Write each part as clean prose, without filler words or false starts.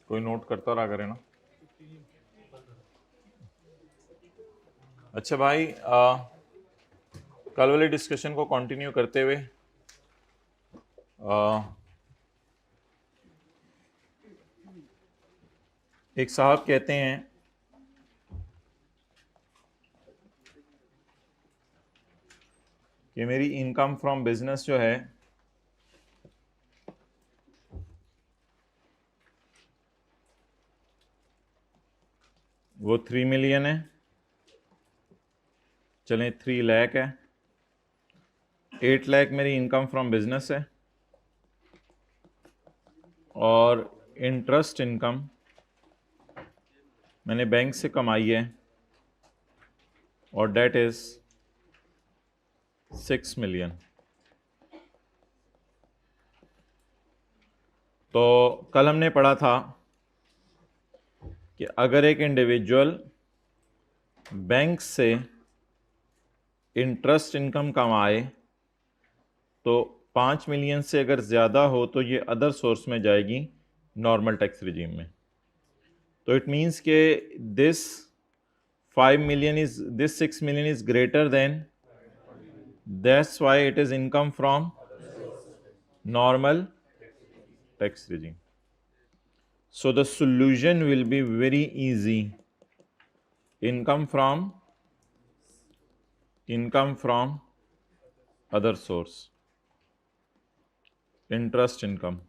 कोई नोट करता रहा करे ना। अच्छा भाई, कल वाले डिस्कशन को कंटिन्यू करते हुए एक साहब कहते हैं कि मेरी इनकम फ्रॉम बिजनेस जो है वो 3 मिलियन है, चलें 3 लाख है, 8 लाख मेरी इनकम फ्रॉम बिजनेस है, और इंटरेस्ट इनकम मैंने बैंक से कमाई है और डेट इज 6 मिलियन। तो कल हमने पढ़ा था कि अगर एक इंडिविजुअल बैंक से इंटरेस्ट इनकम कमाए तो 5 मिलियन से अगर ज़्यादा हो तो ये अदर सोर्स में जाएगी नॉर्मल टैक्स रिजीम में। तो इट मीन्स के this 6 million is greater than, that's why it is income from normal tax regime. So the solution will be very easy. Income from other source. Interest income.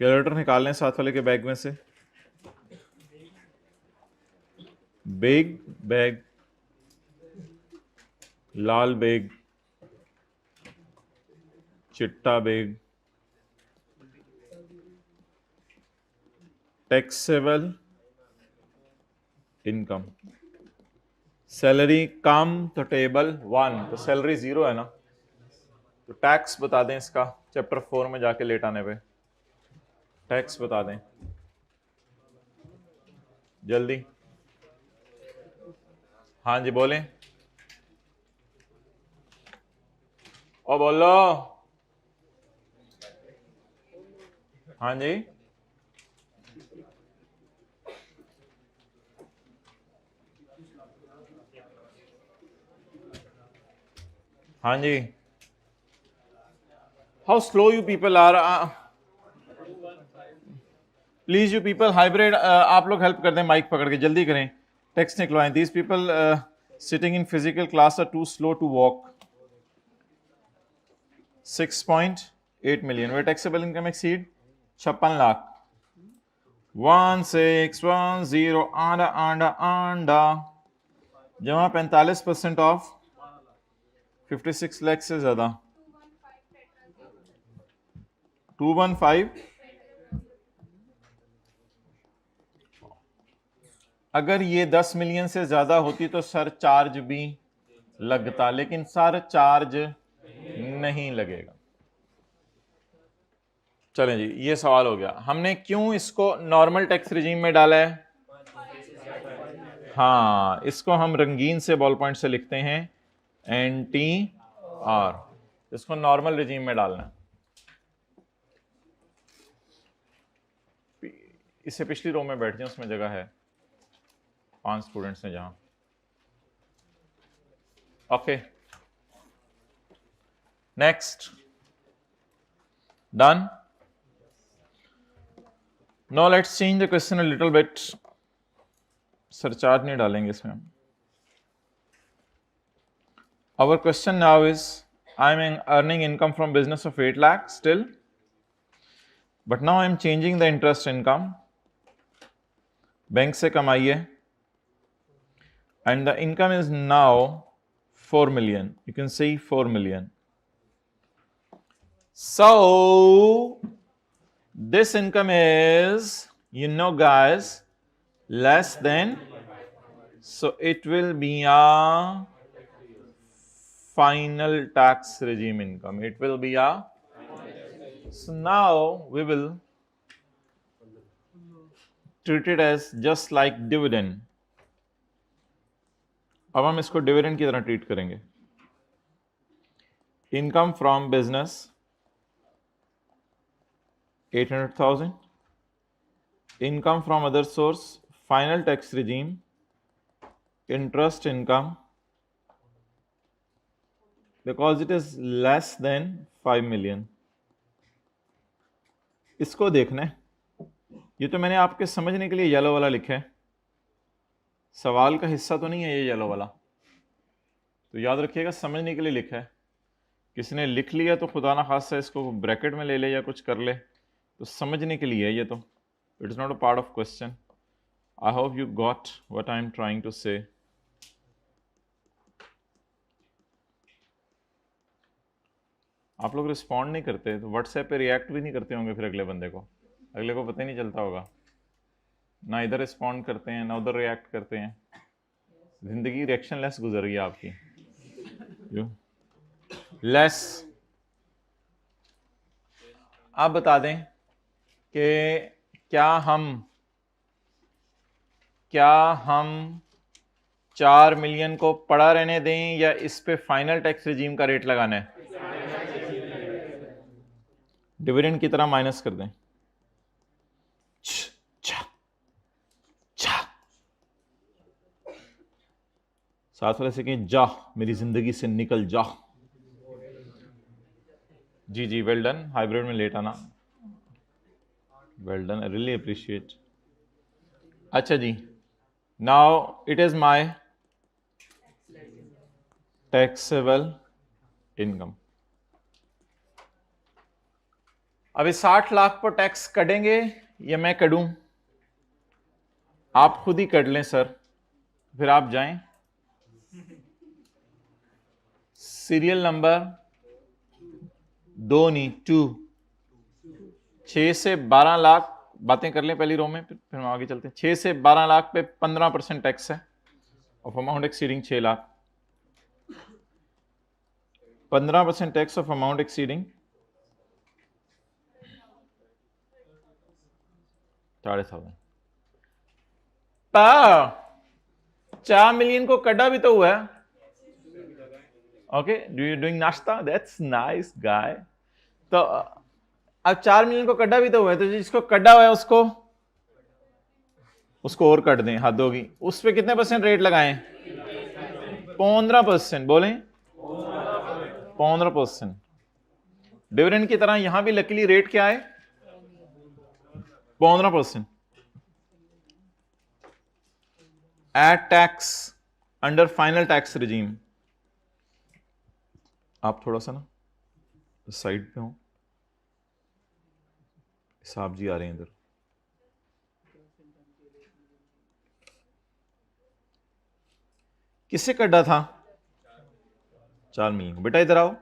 Calculator निकाल लें साथ वाले के bag में से। Big bag, लाल bag, चिट्टा bag, taxable income. Salary कम तो table 1, तो सैलरी 0 है ना, तो टैक्स बता दें इसका, चैप्टर 4 में जाके लेट आने पे टैक्स बता दें जल्दी। हाँ जी बोलें, ओ बोलो। हाँ जी, हाँ जी। How slow you people are, please you people hybrid, आप लोग हेल्प कर दें, माइक पकड़ के जल्दी करें, टेक्स्ट निकलवाएं। These people sitting in physical class are too slow to walk. 6.8 million where taxable income exceed 56 lakh. 1610 आंडा आंडा आंडा जमा 45% ऑफ 56 लाख से ज्यादा 215। अगर ये 10 मिलियन से ज्यादा होती तो सर चार्ज भी लगता, लेकिन सर चार्ज नहीं लगेगा। चलें जी, ये सवाल हो गया। हमने क्यों इसको नॉर्मल टैक्स रिजीम में डाला है? हाँ, इसको हम रंगीन से बॉल पॉइंट से लिखते हैं NTR, इसको नॉर्मल रिजीम में डालना है। इससे पिछली रो में बैठ जाए, उसमें जगह है 5 स्टूडेंट्स हैं जहां। Okay, next, done. Now let's change the question a little bit. Surcharge नहीं डालेंगे इसमें। Our question now is, I'm earning income from business of 8 lakh still, but now I'm changing the interest income. Bank से कमाई है, and the income is now 4 million. You can see 4 million. So this income is, you know guys, less than, so it will be a final tax regime income. It will be a, so now we will treat it as just like dividend. अब हम इसको dividend की तरह treat करेंगे। Income from business 800,000. Income from other source, final tax regime, interest income, because it is less than 5 million. इसको देखना है, ये तो मैंने आपके समझने के लिए येलो वाला लिखा है, सवाल का हिस्सा तो नहीं है ये येलो वाला, तो याद रखिएगा समझने के लिए लिखा है। किसी ने लिख लिया तो खुदा ना खासा इसको ब्रैकेट में ले ले या कुछ कर ले, तो समझने के लिए है ये, तो it is not a part of question. I hope you got what I am trying to say. आप लोग रिस्पॉन्ड नहीं करते तो व्हाट्सएप पे रिएक्ट भी नहीं करते होंगे, फिर अगले बंदे को, अगले को पता ही नहीं चलता होगा, ना इधर रिस्पॉन्ड करते हैं ना उधर रिएक्ट करते हैं। जिंदगी रिएक्शन लेस गुजर गई आपकी, यू लेस। आप बता दें कि क्या हम 4 मिलियन को पड़ा रहने दें या इस पे फाइनल टैक्स रिजीम का रेट लगाना है? डिविडेंड की तरह माइनस कर दें। साथ वाले से कहें जा मेरी जिंदगी से निकल जा। जी जी, वेल डन, हाइब्रिड में लेट आना, well done, I really appreciate. अच्छा जी, now it is my taxable income. अभी 60 लाख पर टैक्स कटेंगे या मैं कटूं? आप खुद ही कट लें सर, फिर आप जाएं। सीरियल नंबर 2 नहीं 2, 6 से 12 लाख बातें कर लें पहली रो में, फिर हम आगे चलते हैं। 6 से 12 लाख पे 15% टैक्स है of amount exceeding 6 lakh. 15% tax of amount exceeding 4,500। 4 million को कटा भी तो हुआ है। ओके, डू यू डूइंग नाश्ता? That's nice guy. तो अब 4 मिलियन को कटा भी तो हुआ है, तो जिसको कटा हुआ है उसको और कट दें, हद होगी। उस पे कितने % रेट लगाएं? 15%। बोलें 15%। डिविडेंड की तरह यहां भी लकीली रेट क्या है? 15%। At tax under final tax regime. आप थोड़ा सा ना साइड पे हो, साहब जी आ रहे हैं इधर। किससे कटा था? 4 मिलियन। बेटा इधर आओ।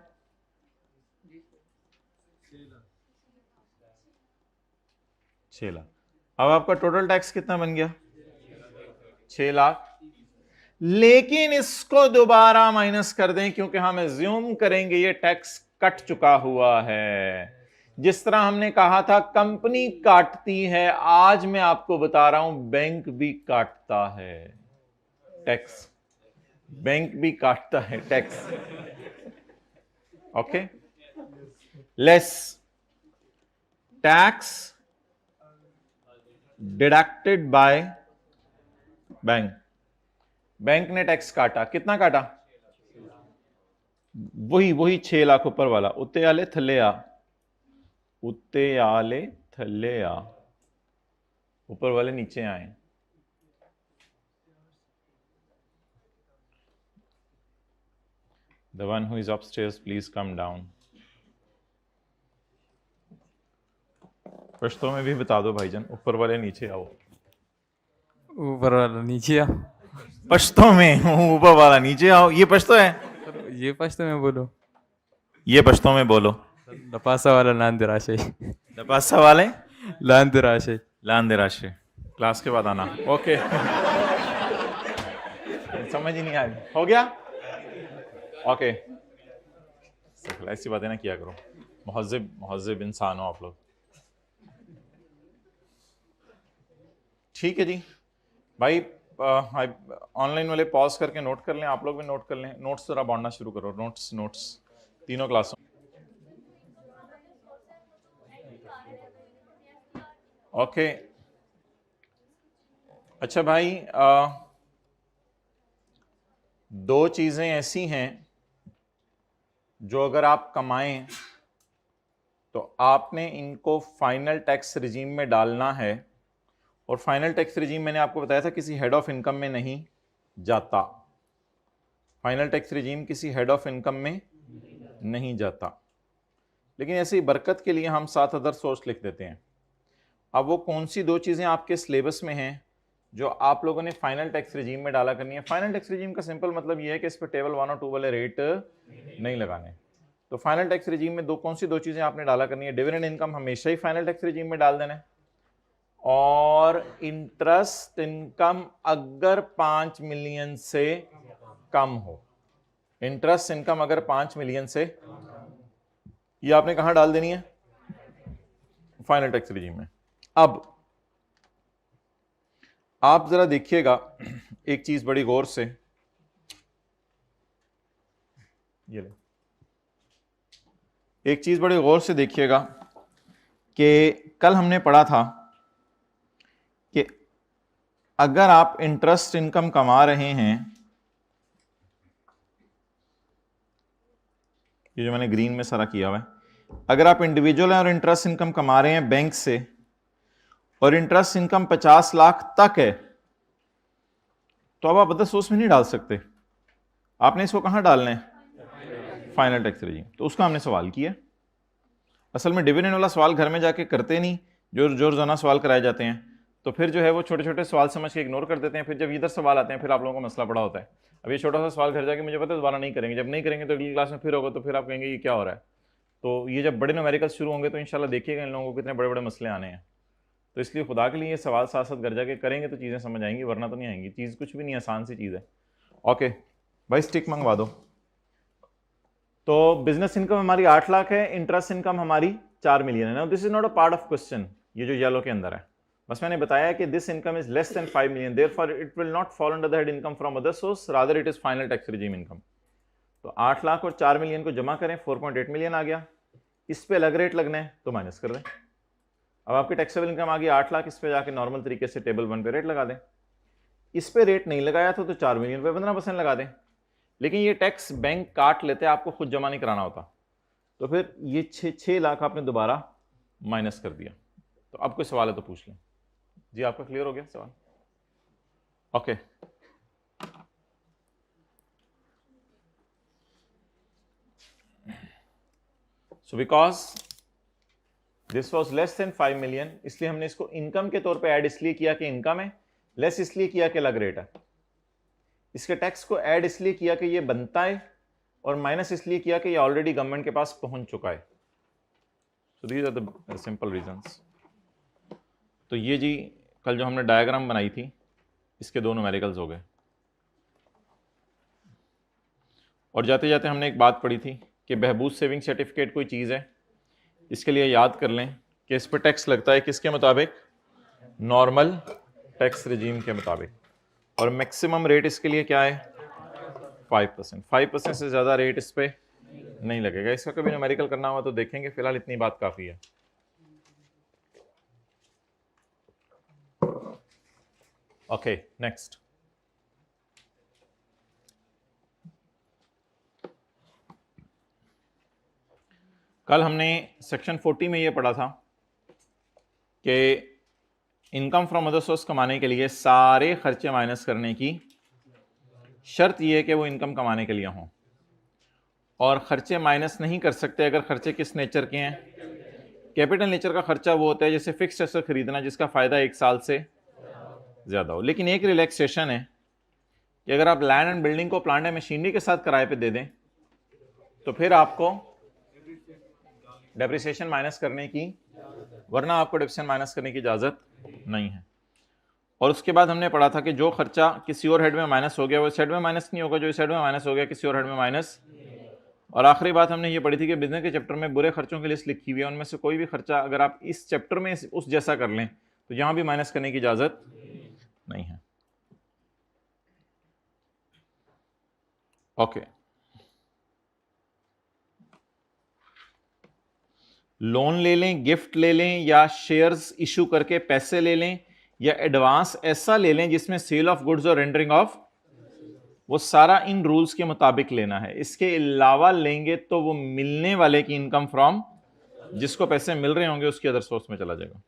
6 लाख। अब आपका टोटल टैक्स कितना बन गया? 6 लाख। लेकिन इसको दोबारा माइनस कर दें, क्योंकि हम एज्यूम करेंगे ये टैक्स कट चुका हुआ है। जिस तरह हमने कहा था कंपनी काटती है, आज मैं आपको बता रहा हूं बैंक भी काटता है टैक्स। बैंक भी काटता है tax. Okay, less tax deducted by bank. Bank ने टैक्स काटा, कितना काटा? वही 6 लाख ऊपर वाला। उत्ते आले थल्ले आ, उत्ते आले थल्ले आ, ऊपर वाले नीचे आए। The one who is upstairs, please come down. Pashto में भी बता दो भाईजान, ऊपर वाले नीचे आओ। ऊपर वाला नीचे आ। पश्तो में ऊपर वाला नीचे आओ, ये पश्तो है। ये पश्तो में बोलो, ये पश्तो में बोलो। लपासा वाला लांदे राशे, लपासा वाले लांदे राशे, लांदे राशे। क्लास के बाद आना। ओके समझ ही नहीं आई, हो गया? ओके, ऐसी बातें ना किया करो, मुहज़्ज़िब इंसान हो आप लोग। ठीक है जी भाई, ऑनलाइन वाले पॉज करके नोट कर लें, आप लोग भी नोट कर लें। नोट्स जरा बांटना शुरू करो, नोट्स तीनों क्लासों। ओके। अच्छा भाई, दो चीजें ऐसी हैं जो अगर आप कमाएं तो आपने इनको फाइनल टैक्स रिजीम में डालना है, और फाइनल टैक्स रिजीम मैंने आपको बताया था किसी हेड ऑफ इनकम में नहीं जाता। फाइनल टैक्स रिजीम किसी हेड ऑफ इनकम में नहीं जाता, लेकिन ऐसे ही बरकत के लिए हम 7 अदर सोर्स लिख देते हैं। अब वो कौन सी दो चीजें आपके सिलेबस में हैं जो आप लोगों ने फाइनल टैक्स रिजीम में डाला करनी है? फाइनल टैक्स रिजीम का सिंपल मतलब ये है कि इस पर टेबल 1 और 2 वाले रेट नहीं लगाने। तो फाइनल टैक्स रिजीम में कौन सी दो चीजें आपने डाला करनी है? डिविडेंड इनकम हमेशा ही फाइनल टैक्स रिजीम में डाल देना है, और इंटरेस्ट इनकम अगर 5 मिलियन से कम हो, इंटरेस्ट इनकम अगर 5 मिलियन से, ये आपने कहां डाल देनी है? फाइनल टैक्स रिजीम में। अब आप जरा देखिएगा एक चीज बड़ी गौर से, ये ले, एक चीज बड़ी गौर से देखिएगा कि कल हमने पढ़ा था कि अगर आप इंटरेस्ट इनकम कमा रहे हैं, ये जो मैंने ग्रीन में सारा किया हुआ है, अगर आप इंडिविजुअल हैं और इंटरेस्ट इनकम कमा रहे हैं बैंक से, और इंटरेस्ट इनकम 50 लाख तक है, तो अब आप अदर सोर्स में नहीं डाल सकते। आपने इसको कहां डालना है? Final tax regime. तो उसका हमने सवाल किया। असल में डिविडेंड वाला सवाल घर में जाके करते नहीं, जो रोजाना सवाल कराए जाते हैं, तो फिर जो है वो छोटे छोटे सवाल समझ के इग्नोर कर देते हैं। फिर जब इधर सवाल आते हैं फिर आप लोगों को मसला पड़ा होता है। अब ये छोटा सा सवाल घर जाके मुझे पता है दोबारा नहीं करेंगे, जब नहीं करेंगे तो अगली क्लास में फिर होगा, तो फिर आप कहेंगे ये क्या हो रहा है। तो ये जब बड़े न्यूमेरिकल्स शुरू होंगे तो इंशाल्लाह देखिएगा इन लोगों को कितने बड़े बड़े मसले आने हैं। तो इसलिए खुदा के लिए ये सवाल साथ साथ घर जाके करेंगे तो चीज़ें समझ आएंगी, वरना तो नहीं आएंगी। चीज़ कुछ भी नहीं, आसान सी चीज़ है। ओके भाई, स्टिक मंगवा दो। तो बिजनेस इनकम हमारी 8 लाख है, इंटरेस्ट इनकम हमारी 4 मिलियन है। Now this is not a part of question, ये जो येलो के अंदर है, बस मैंने बताया कि this income is less than 5 million, therefore it will not fall under the head income from other source, rather it is final tax regime income. तो 8 लाख और 4 मिलियन को जमा करें, 4.8 मिलियन आ गया। इस पे अलग रेट लगना है तो माइनस कर दें। अब आपकी टैक्सेबल इनकम आ गई 8 लाख, इस पे जाके नॉर्मल तरीके से टेबल 1 पे रेट लगा दें। इस पे रेट नहीं लगाया था तो 4 मिलियन पे 15% लगा दें, लेकिन ये टैक्स बैंक काट लेते हैं, आपको खुद जमा नहीं कराना होता। तो फिर ये 6 लाख आपने दोबारा माइनस कर दिया। तो अब कोई सवाल है तो पूछ लें। जी आपका क्लियर हो गया सवाल? Okay. So because this was less than 5 million, इसलिए हमने इसको इनकम के तौर पे ऐड इसलिए किया कि इनकम है, लेस इसलिए किया कि अलग रेट है। इसके टैक्स को ऐड इसलिए किया कि ये बनता है, और माइनस इसलिए किया कि ये ऑलरेडी गवर्नमेंट के पास पहुंच चुका है। So these are the simple reasons. तो ये जी कल जो हमने डायग्राम बनाई थी, इसके दो न्यूमेरिकल्स हो गए। और जाते जाते हमने एक बात पढ़ी थी कि बहबूद सेविंग सर्टिफिकेट कोई चीज़ है, इसके लिए याद कर लें कि इस पर टैक्स लगता है किसके मुताबिक? नॉर्मल टैक्स रिजीम के मुताबिक। और मैक्सिमम रेट इसके लिए क्या है? 5%। 5% से ज़्यादा रेट इस पर नहीं लगेगा। इसका कभी न्यूमेरिकल करना हुआ तो देखेंगे, फिलहाल इतनी बात काफ़ी है। Okay next. कल हमने सेक्शन 40 में ये पढ़ा था कि इनकम फ्रॉम अदर सोर्स कमाने के लिए सारे खर्चे माइनस करने की शर्त यह है कि वो इनकम कमाने के लिए हों, और खर्चे माइनस नहीं कर सकते अगर खर्चे किस नेचर के हैं? कैपिटल नेचर का खर्चा वो होता है जैसे फिक्स्ड एसेट खरीदना जिसका फायदा 1 साल से ज्यादा हो। लेकिन एक रिलैक्सेशन है कि अगर आप लैंड एंड बिल्डिंग को प्लांट एंड मशीनरी के साथ किराए पे दे दें तो फिर आपको डेप्रिसिएशन माइनस करने की, वरना आपको डेप्रिसिएशन माइनस करने की इजाजत नहीं है। और उसके बाद हमने पढ़ा था कि जो खर्चा किसी और हेड में माइनस हो गया वो इस हेड में माइनस नहीं होगा, जो इस हेड में माइनस हो गया किसी और हेड में माइनस। और आखिरी बात हमने ये पढ़ी थी कि बिजनेस के चैप्टर में बुरे खर्चों की लिस्ट लिखी हुई है, उनमें से कोई भी खर्चा अगर आप इस चैप्टर में उस जैसा कर लें तो यहां भी माइनस करने की इजाजत नहीं है। ओके लोन ले लें, गिफ्ट ले लें, या शेयर्स इशू करके पैसे ले लें, या एडवांस ऐसा ले लें जिसमें सेल ऑफ गुड्स और रेंडरिंग ऑफ, वो सारा इन रूल्स के मुताबिक लेना है। इसके अलावा लेंगे तो वो मिलने वाले की इनकम फ्रॉम, जिसको पैसे मिल रहे होंगे उसकी अदर सोर्स में चला जाएगा।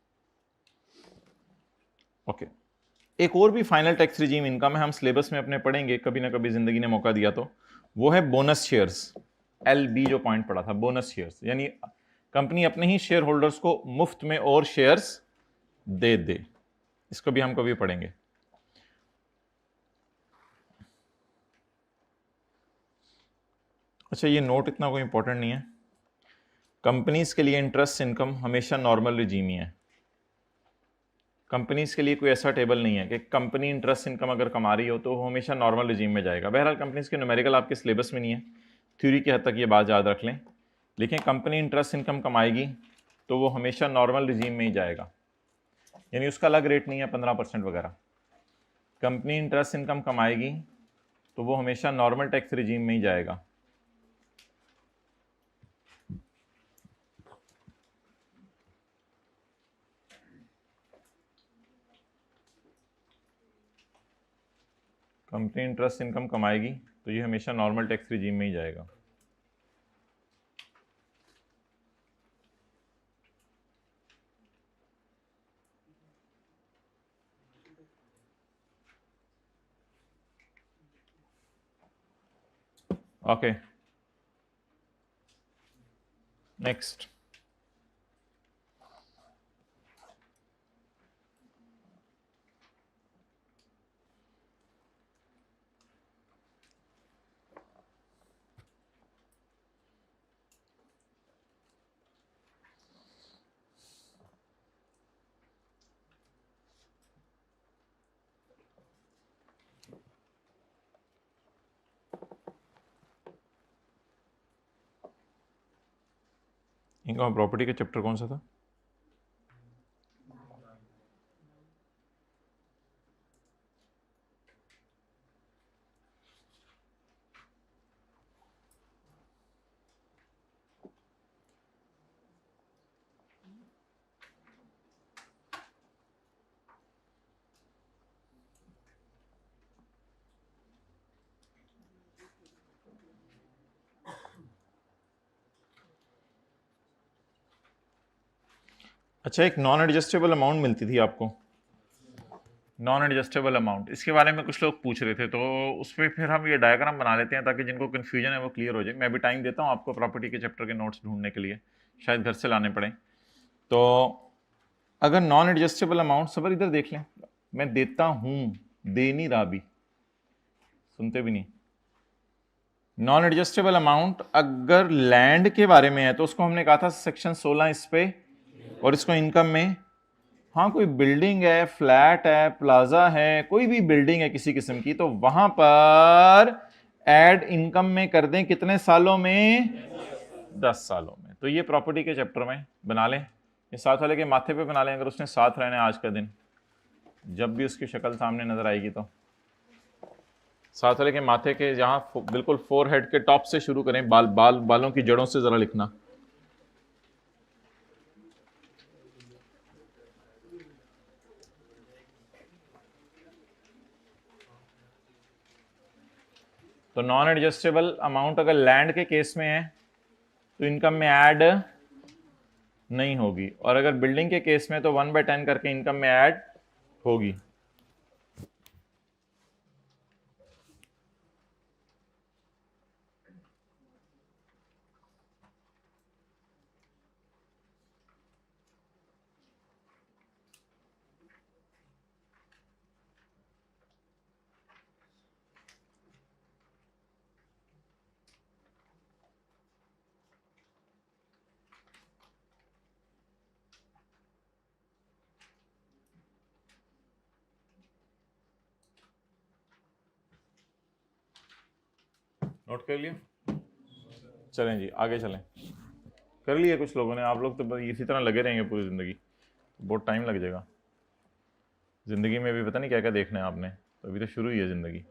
ओके, एक और भी फाइनल टैक्स रिजीम इनकम है, हम सिलेबस में अपने पढ़ेंगे कभी ना कभी जिंदगी ने मौका दिया तो, वो है बोनस शेयर्स। LB जो पॉइंट पड़ा था, बोनस शेयर्स, यानी कंपनी अपने ही शेयर होल्डर्स को मुफ्त में और शेयर्स दे। इसको भी हम कभी पढ़ेंगे। अच्छा, ये नोट इतना कोई इंपॉर्टेंट नहीं है। कंपनीज के लिए इंटरेस्ट इनकम हमेशा नॉर्मल रिजीम ही है। कंपनीज के लिए कोई ऐसा टेबल नहीं है कि कंपनी इंटरेस्ट इनकम अगर कमा रही हो तो वो हमेशा नॉर्मल रिजीम में जाएगा। बहरहाल कंपनीज के न्यूमेरिकल आपके सिलेबस में नहीं है, थ्योरी की हद तक ये बात याद रख लें। लेकिन कंपनी इंटरेस्ट इनकम कमाएगी तो वो हमेशा नॉर्मल रिजीम में ही जाएगा, यानी उसका अलग रेट नहीं है 15% वगैरह। कंपनी इंटरेस्ट इनकम कमाएगी तो वो हमेशा नॉर्मल टैक्स रिजीम में ही जाएगा। कंपनी इंटरेस्ट इनकम कमाएगी तो ये हमेशा नॉर्मल टैक्स रिजीम में ही जाएगा। Okay, next. इनकम प्रॉपर्टी का चैप्टर कौन सा था? अच्छा, एक नॉन एडजस्टेबल अमाउंट मिलती थी आपको, नॉन एडजस्टेबल अमाउंट, इसके बारे में कुछ लोग पूछ रहे थे, तो उस पर फिर हम ये डायग्राम बना लेते हैं ताकि जिनको कन्फ्यूजन है वो क्लियर हो जाए। मैं भी टाइम देता हूँ आपको प्रॉपर्टी के चैप्टर के नोट्स ढूंढने के लिए, शायद घर से लाने पड़े। तो अगर नॉन एडजस्टेबल अमाउंट, सबर इधर देख लें, मैं देता हूँ, दे नहीं रहा, भी सुनते भी नहीं। नॉन एडजस्टेबल अमाउंट अगर लैंड के बारे में है तो उसको हमने कहा था सेक्शन 16 इस पे, और इसको इनकम में, हाँ कोई बिल्डिंग है, फ्लैट है, प्लाजा है, कोई भी बिल्डिंग है किसी किस्म की, तो वहां पर ऐड इनकम में कर दें कितने सालों में? 10 सालों में। तो ये प्रॉपर्टी के चैप्टर में बना लें, ये साथ वाले के माथे पे बना लें, अगर उसने साथ रहना है आज का दिन, जब भी उसकी शक्ल सामने नजर आएगी तो साथ वाले के माथे के जहां बिल्कुल फोरहेड के टॉप से शुरू करें, बालों की जड़ों से जरा लिखना। तो नॉन एडजस्टेबल अमाउंट अगर लैंड के केस में है तो इनकम में ऐड नहीं होगी, और अगर बिल्डिंग के केस में तो 1/10 करके इनकम में ऐड होगी। नोट कर लिया? चलें जी, आगे चलें। कर लिया कुछ लोगों ने, आप लोग तो इसी तरह लगे रहेंगे पूरी ज़िंदगी, बहुत टाइम लग जाएगा। ज़िंदगी में भी पता नहीं क्या क्या देखना है आपने, तो अभी तो शुरू ही है ज़िंदगी।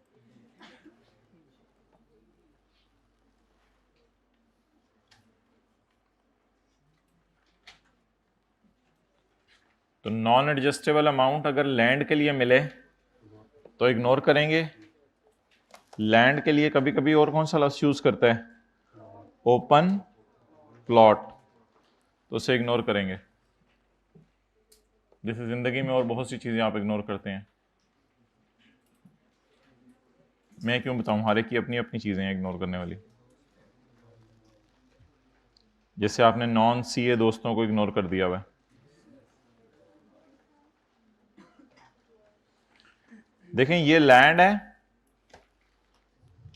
तो नॉन एडजस्टेबल अमाउंट अगर लैंड के लिए मिले तो इग्नोर करेंगे। लैंड के लिए कभी कभी और कौन सा लफ्ज यूज करता है? ओपन प्लॉट, तो उसे इग्नोर करेंगे। जैसे जिंदगी में और बहुत सी चीजें आप इग्नोर करते हैं। मैं क्यों बताऊं, हर एक की अपनी अपनी चीजें हैं इग्नोर करने वाली। जैसे आपने नॉन सीए दोस्तों को इग्नोर कर दिया हुआ। देखें ये लैंड है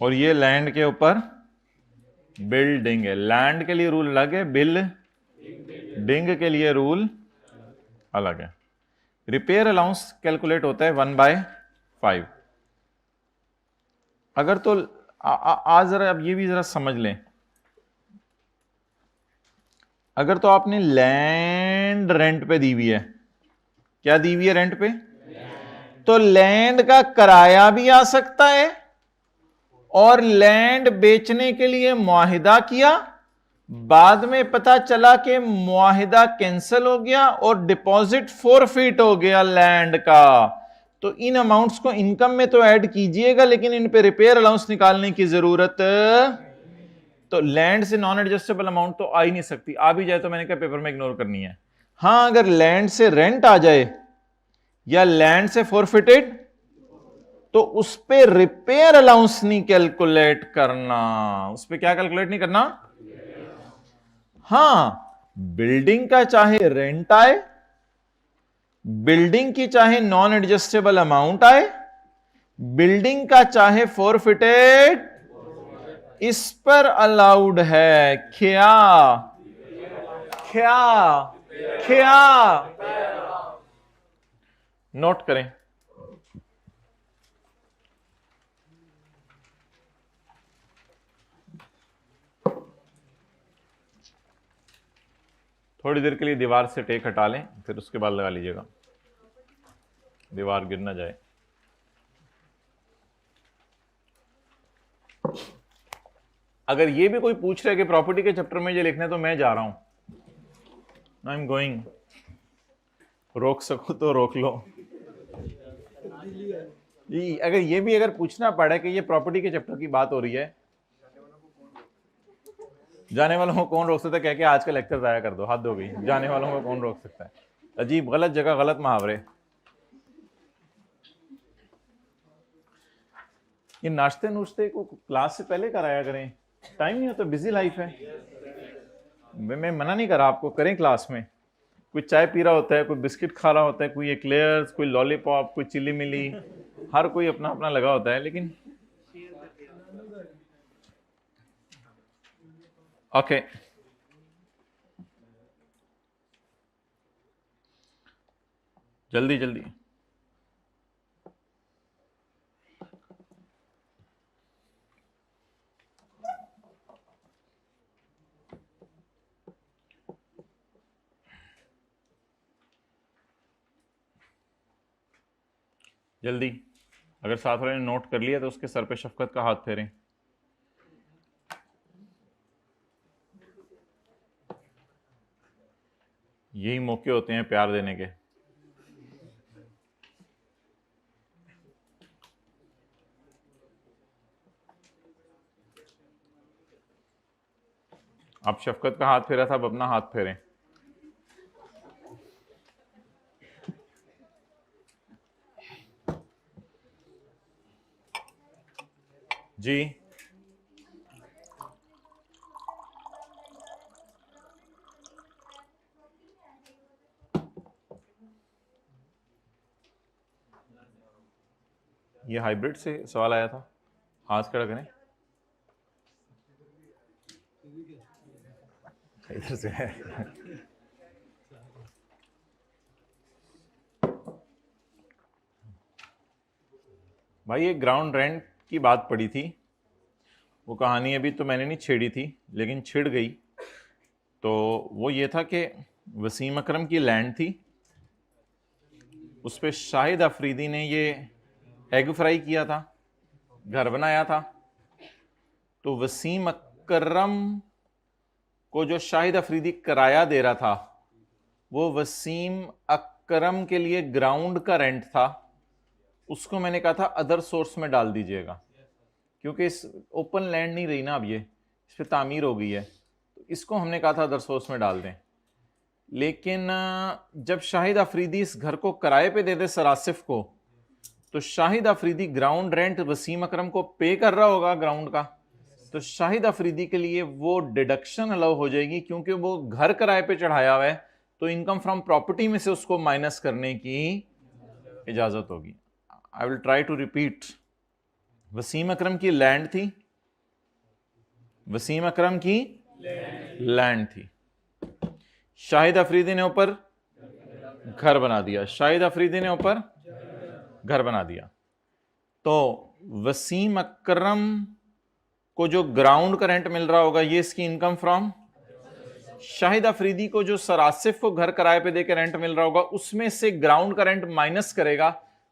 और ये लैंड के ऊपर बिल्डिंग है। लैंड के लिए रूल अलग है, बिल्डिंग के लिए रूल अलग है। रिपेयर अलाउंस कैलकुलेट होता है 1/5। अगर तो आज जरा अब ये भी जरा समझ लें, अगर तो आपने लैंड रेंट पे दी हुई है, क्या दी हुई है रेंट पे, तो लैंड का किराया भी आ सकता है और लैंड बेचने के लिए मुआहिदा किया, बाद में पता चला कि मुआहिदा कैंसिल हो गया और डिपॉजिट फोरफिट हो गया लैंड का, तो इन अमाउंट्स को इनकम में तो ऐड कीजिएगा लेकिन इन पे रिपेयर अलाउंस निकालने की जरूरत। तो लैंड से नॉन एडजस्टेबल अमाउंट तो आ ही नहीं सकती, आ भी जाए तो मैंने कहा पेपर में इग्नोर करनी है। हां अगर लैंड से रेंट आ जाए या लैंड से फोरफिटेड तो उस पे रिपेयर अलाउंस नहीं कैलकुलेट करना। उस पे क्या कैलकुलेट नहीं करना? हां बिल्डिंग का चाहे रेंट आए, बिल्डिंग की चाहे नॉन एडजस्टेबल अमाउंट आए, बिल्डिंग का चाहे फोरफिटेड, इस पर अलाउड है क्या क्या क्या? नोट करें। थोड़ी देर के लिए दीवार से टेक हटा लें, फिर उसके बाद लगा लीजिएगा, दीवार गिर ना जाए। अगर ये भी कोई पूछ रहा है कि प्रॉपर्टी के चैप्टर में ये लिखना है तो मैं जा रहा हूं, आई एम गोइंग। रोक सको तो रोक लो। अगर ये भी अगर पूछना पड़े कि ये प्रॉपर्टी के चैप्टर की बात हो रही है, जाने वालों को कौन रोक सकता है? कह के आज का लेक्चर जाया कर दो, हद हो गई। जाने वालों को कौन रोक सकता है? अजीब, गलत जगह गलत मुहावरे। ये नाश्ते नुश्ते को क्लास से पहले कराया करें, टाइम नहीं होता, बिजी लाइफ है। मैं मना नहीं कर रहा आपको, करें क्लास में। कोई चाय पी रहा होता है, कोई बिस्किट खा रहा होता है, कोई एक्लेयर्स, कोई लॉलीपॉप, कोई चिली मिली, हर कोई अपना अपना लगा होता है। लेकिन ओके जल्दी जल्दी। जल्दी। अगर साथ वाले ने नोट कर लिया तो उसके सर पे शफकत का हाथ फेरें। यही मौके होते हैं प्यार देने के। आप शफकत का हाथ फेरा था, अब अपना हाथ फेरें। जी ये हाइब्रिड से सवाल आया था, हाथ खड़ा करें। इधर से है। भाई ये ग्राउंड रेंट की बात पड़ी थी, वो कहानी अभी तो मैंने नहीं छेड़ी थी लेकिन छिड़ गई। तो वो ये था कि वसीम अकरम की लैंड थी, उस पर शाहिद अफरीदी ने ये एग फ्राई किया था, घर बनाया था। तो वसीम अकरम को जो शाहिद अफरीदी किराया दे रहा था वो वसीम अकरम के लिए ग्राउंड का रेंट था, उसको मैंने कहा था अदर सोर्स में डाल दीजिएगा, क्योंकि इस ओपन लैंड नहीं रही ना, अब ये इस पर तामीर हो गई है, तो इसको हमने कहा था अदर सोर्स में डाल दें। लेकिन जब शाहिद अफरीदी इस घर को किराए पे दे दे सरासिफ को, तो शाहिद अफरीदी ग्राउंड रेंट वसीम अकरम को पे कर रहा होगा ग्राउंड का, तो शाहिद अफरीदी के लिए वो डिडक्शन अलाउ हो जाएगी, क्योंकि वो घर किराए पे चढ़ाया हुआ है, तो इनकम फ्रॉम प्रॉपर्टी में से उसको माइनस करने की इजाजत होगी। I will try to repeat. Wasim Akram की लैंड थी, वसीम अकरम की लैंड थी, शाहिद अफरीदी ने ऊपर घर बना दिया, शाहिद अफरीदी ने ऊपर घर बना दिया, तो वसीम अकरम को जो ग्राउंड का रेंट मिल रहा होगा ये इसकी इनकम फ्रॉम, शाहिद अफरीदी को जो सरासिफ को घर किराए पे देकर रेंट मिल रहा होगा उसमें से ग्राउंड का रेंट माइनस करेगा,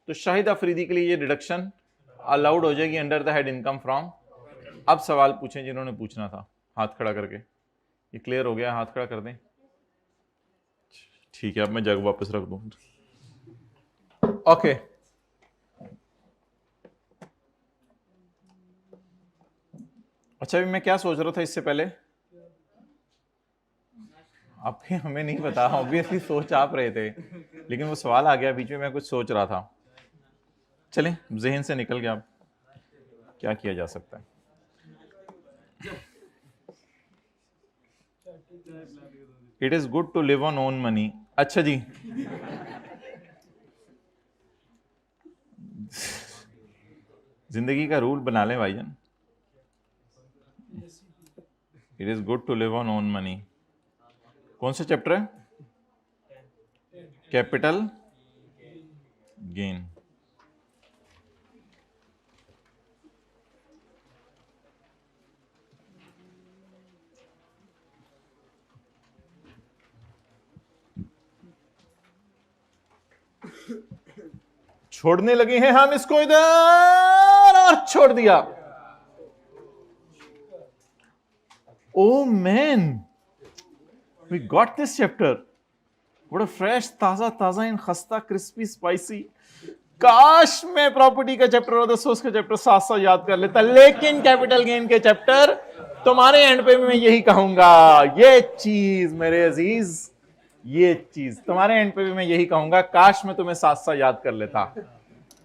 तो शाहिद अफरीदी के लिए ये डिडक्शन अलाउड हो जाएगी under the head income from. अब सवाल पूछें जिन्होंने पूछना था, हाथ खड़ा करके। ये क्लियर हो गया? हाथ खड़ा कर दें। ठीक है, अब मैं जग वापस रख दूं। ओके, अच्छा अभी मैं क्या सोच रहा था इससे पहले, आपके हमें नहीं पता, ऑब्वियसली सोच आप रहे थे, लेकिन वो सवाल आ गया बीच में, मैं कुछ सोच रहा था, चलें जहन से निकल गया, अब क्या किया जा सकता है। It is good to live on own money. अच्छा जी, जिंदगी का रूल बना लें भाईजान, it is good to live on own money. कौन सा चैप्टर है? Capital gain. छोड़ने लगे हैं हम इसको इधर, और छोड़ दिया। Oh man, we got this chapter, बड़ा फ्रेश, ताजा ताजा इन खस्ता, क्रिस्पी, स्पाइसी। काश मैं प्रॉपर्टी का चैप्टर और सोर्स का चैप्टर साथ साथ याद कर लेता, लेकिन कैपिटल गेन के चैप्टर तुम्हारे एंड पे भी मैं यही कहूंगा, ये चीज मेरे अजीज, ये चीज तुम्हारे एंड पे भी मैं यही कहूंगा, काश मैं तुम्हें साथ साथ याद कर लेता।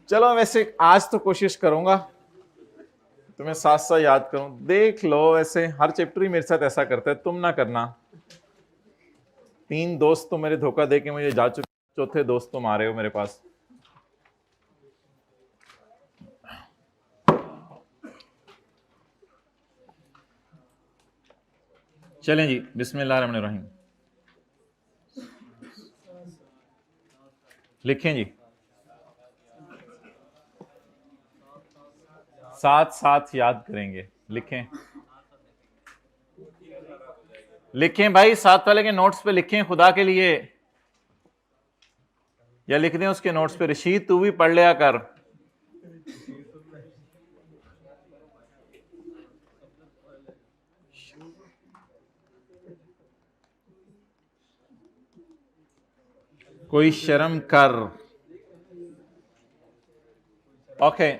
चलो वैसे आज तो कोशिश करूंगा तुम्हें साथ साथ याद करूं। देख लो, ऐसे हर चैप्टर ही मेरे साथ ऐसा करता है, तुम ना करना। 3 दोस्त तो मेरे धोखा दे के मुझे जा चुके, चौथे दोस्त तुम आ रहे हो मेरे पास। चलें जी, बिस्मिल्लाहिर्रहमानिर्रहीम। लिखें जी, साथ साथ याद करेंगे। लिखें, लिखें भाई, साथ वाले के नोट्स पे लिखें खुदा के लिए, या लिख दें उसके नोट्स पे। रशीद तू भी पढ़ लिया कर। कोई शर्म कर। ओके,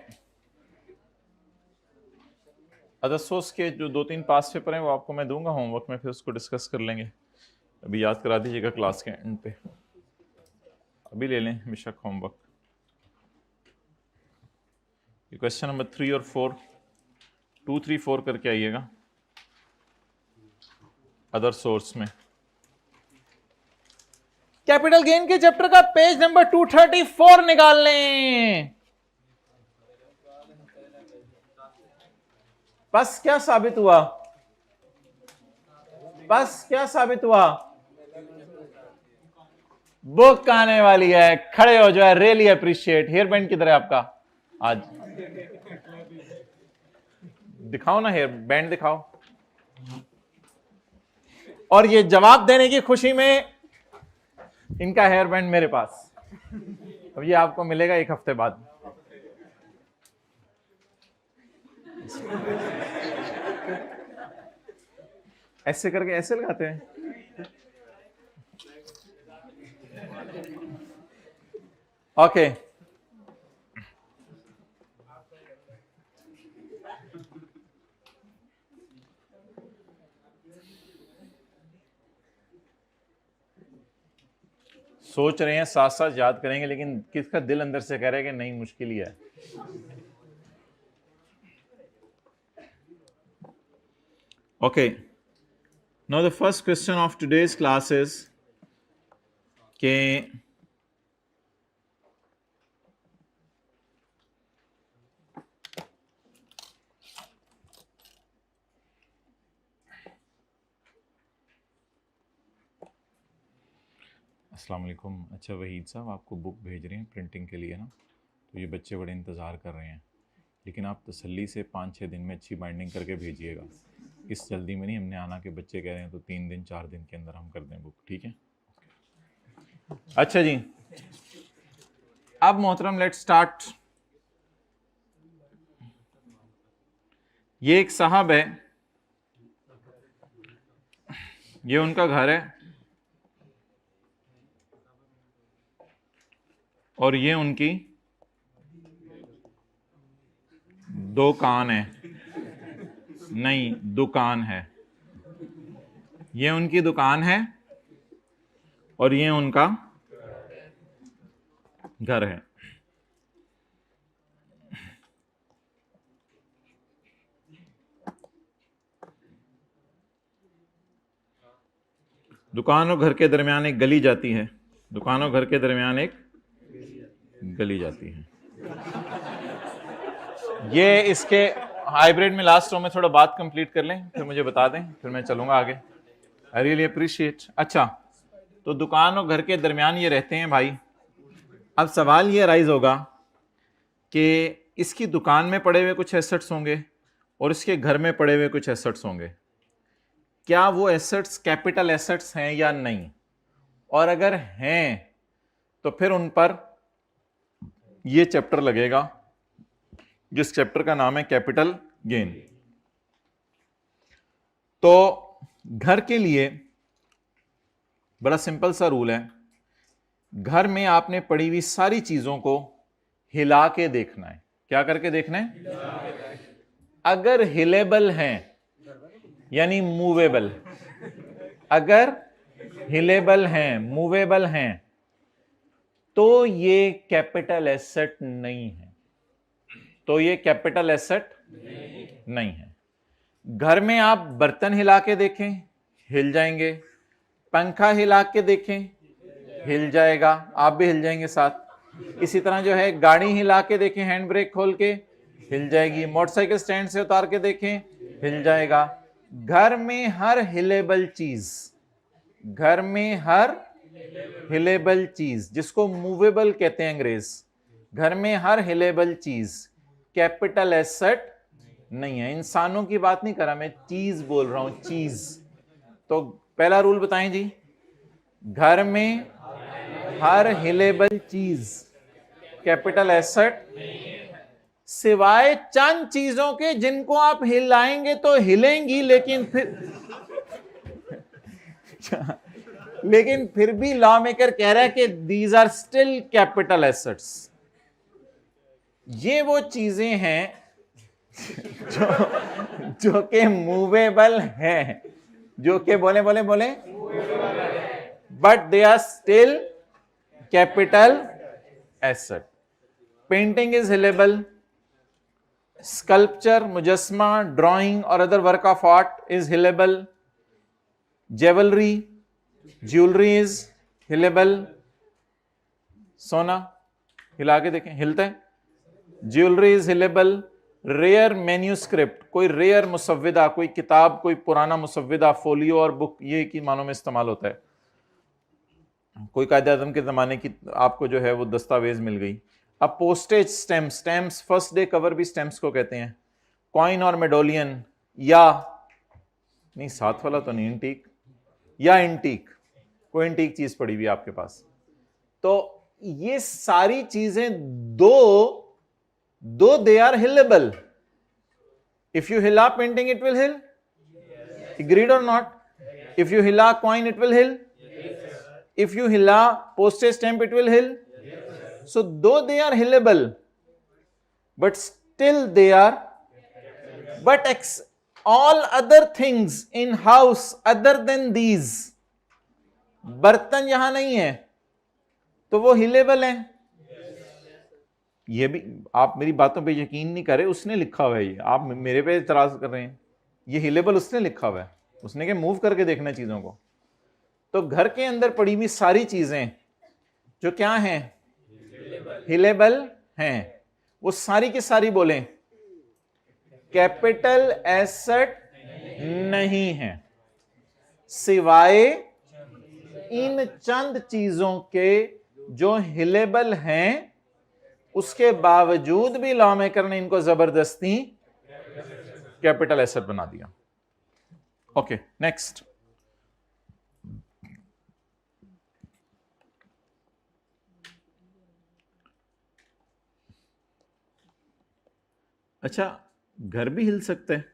अदर सोर्स के जो 2-3 पास पेपर हैं वो आपको मैं दूंगा होमवर्क में, फिर उसको डिस्कस कर लेंगे। अभी याद करा दीजिएगा क्लास के एंड पे, अभी ले लें बेशक होमवर्क। क्वेश्चन नंबर 3 और 4, 2, 3, 4 करके आइएगा अदर सोर्स में। कैपिटल गेन के चैप्टर का पेज नंबर 234 निकाल लें। बस क्या साबित हुआ? बस क्या साबित हुआ? बुक आने वाली है, खड़े हो जाए, रियली अप्रिशिएट। हेयर बैंड किधर है आपका? आज दिखाओ ना, हेयर बैंड दिखाओ। और ये जवाब देने की खुशी में इनका हेयर बैंड मेरे पास, अब ये आपको मिलेगा 1 हफ्ते बाद। ऐसे करके ऐसे लगाते हैं। ओके सोच रहे हैं, साथ साथ याद करेंगे, लेकिन किसका दिल अंदर से कह रहा है कि नहीं, मुश्किल ही है। Okay, now the first question of today's class is के अस्सलाम वालेकुम। अच्छा वहीद साहब, आपको बुक भेज रहे हैं प्रिंटिंग के लिए ना, तो ये बच्चे बड़े इंतज़ार कर रहे हैं, लेकिन आप तसल्ली से 5-6 दिन में अच्छी बाइंडिंग करके भेजिएगा। इस जल्दी में नहीं, हमने आना के बच्चे कह रहे हैं तो 3 दिन 4 दिन के अंदर हम कर दें बुक, ठीक है? अच्छा जी, अब मोहतरम लेट्स स्टार्ट। ये एक साहब है, ये उनका घर है और ये उनकी दुकान है, नहीं दुकान है, ये उनकी दुकान है और ये उनका घर है। दुकान और घर के दरमियान एक गली जाती है, दुकान और घर के दरमियान एक गली जाती है। ये इसके हाइब्रिड में लास्ट रो में थोड़ा बात कंप्लीट कर लें, फिर मुझे बता दें, फिर मैं चलूंगा आगे। आई रियली अप्रिशिएट। अच्छा, तो दुकान और घर के दरमियान ये रहते हैं भाई। अब सवाल ये राइज होगा कि इसकी दुकान में पड़े हुए कुछ एसेट्स होंगे और इसके घर में पड़े हुए कुछ एसेट्स होंगे, क्या वो एसेट्स कैपिटल एसेट्स हैं या नहीं? और अगर हैं तो फिर उन पर ये चैप्टर लगेगा, जिस चैप्टर का नाम है कैपिटल गेन। तो घर के लिए बड़ा सिंपल सा रूल है, घर में आपने पड़ी हुई सारी चीजों को हिला के देखना है। क्या करके देखना है? अगर हिलेबल हैं यानी मूवेबल, अगर हिलेबल हैं, मूवेबल हैं, तो ये कैपिटल एसेट नहीं है, तो ये कैपिटल एसेट नहीं है। घर में आप बर्तन हिला के देखें, हिल जाएंगे, पंखा हिला के देखें, हिल जाएगा, आप भी हिल जाएंगे साथ। इसी तरह जो है गाड़ी हिला के देखें, हैंड ब्रेक खोल के हिल जाएगी, मोटरसाइकिल स्टैंड से उतार के देखें, हिल जाएगा। घर में हर हिलेबल चीज, घर में हर हिलेबल चीज, जिसको मूवेबल कहते हैं अंग्रेज, घर में हर हिलेबल चीज कैपिटल एसेट नहीं है। इंसानों की बात नहीं कर रहा मैं, चीज बोल रहा हूं, चीज। तो पहला रूल बताएं जी, घर में हर हिलेबल चीज कैपिटल एसेट, सिवाय चंद चीजों के जिनको आप हिलाएंगे तो हिलेंगी, लेकिन फिर भी लॉ मेकर कह रहा है कि these are still capital assets. ये वो चीजें हैं जो कि मूवेबल हैं, जो कि बोले but they are still capital asset. Painting is हिलेबल, स्कल्पचर, मुजस्मा, ड्राइंग और other work of art is हिलेबल, ज्वेलरी इज हिलेबल। सोना हिला के देखें, हिलता है, ज्वेलरी इज हिलेबल। रेयर मैन्यूस्क्रिप्ट, कोई रेयर मुसव्विदा, कोई किताब, कोई पुराना मुसव्विदा, फोलियो और बुक, ये की मानों में इस्तेमाल होता है। कोई कायदे आज़म के ज़माने की आपको जो है वो दस्तावेज मिल गई। अब postage stamp, stamps first day cover भी स्टैम्प्स को कहते हैं। कॉइन और मेडोलियन, या नहीं साथ वाला तो नहीं, इंटीक या इंटीक, कोई इंटीक चीज पड़ी हुई आपके पास। तो ये सारी चीजें दो दे आर हिलेबल। इफ यू हिला painting it will hill, agreed और नॉट? इफ यू हिला coin it will hill, if you hila postage stamp it will hill. So though they are hillable, but still they are, but all other things in house other than these, बर्तन यहां नहीं है तो वो हिलेबल है। ये भी आप मेरी बातों पे यकीन नहीं करे, उसने लिखा हुआ है ये, आप मेरे पे इतराज कर रहे हैं। ये हिलेबल उसने लिखा हुआ है, उसने क्या मूव करके देखना चीजों को। तो घर के अंदर पड़ी हुई सारी चीजें जो क्या हैं, हिलेबल हैं, वो सारी की सारी बोलें कैपिटल एसेट नहीं है, सिवाय इन चंद चीजों के जो हिलेबल हैं। उसके बावजूद भी लॉ मेकर ने इनको जबरदस्ती कैपिटल एसेट बना दिया। Okay, next. अच्छा, घर भी हिल सकता है।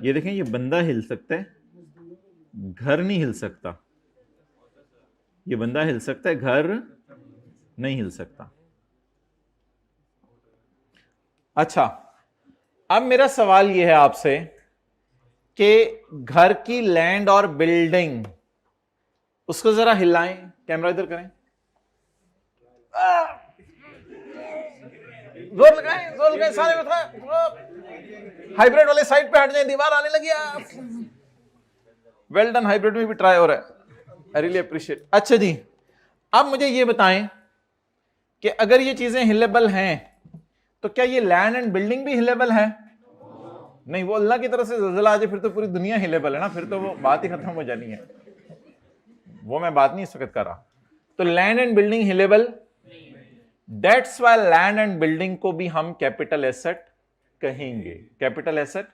ये देखें, ये बंदा हिल सकता है, घर नहीं हिल सकता। ये बंदा हिल सकता है, घर नहीं हिल सकता। अच्छा, अब मेरा सवाल यह है आपसे कि घर की लैंड और बिल्डिंग, उसको जरा हिलाएं, कैमरा इधर करें, जोर लगाएं सारे हाइब्रिड वाले साइड पे हट जाएं, दीवार आने लगी। वेल डन, हाइब्रिड में भी ट्राई हो रहा है, आई रियली अप्रिशिएट। अच्छा जी, अब मुझे ये बताएं कि अगर ये चीजें हिलेबल हैं तो क्या ये लैंड एंड बिल्डिंग भी हिलेबल है? नहीं, वो अल्लाह की तरफ से ज़लज़ला आ जाए फिर तो पूरी दुनिया हिलेबल है ना, फिर तो वो बात ही खत्म हो जानी है। वो मैं बात नहीं इस वक्त कर रहा। तो लैंड एंड बिल्डिंग हिलेबल, that's why land and building को भी हम कैपिटल एसेट कहेंगे। Capital asset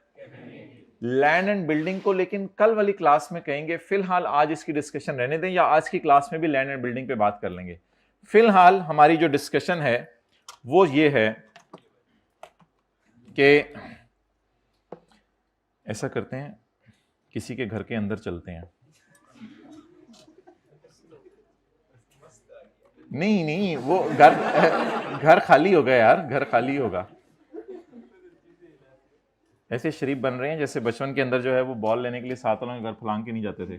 land and building को लेकिन कल वाली क्लास में कहेंगे। फिलहाल आज इसकी डिस्कशन रहने दें, या आज की क्लास में भी लैंड एंड बिल्डिंग पे बात कर लेंगे। फिलहाल हमारी जो डिस्कशन है वो ये है कि ऐसा करते हैं, किसी के घर के अंदर चलते हैं। नहीं, वो घर खाली होगा यार, घर खाली होगा। ऐसे शरीफ बन रहे हैं जैसे बचपन के अंदर जो है वो बॉल लेने के लिए साथ वालों के घर फलांग के नहीं जाते थे।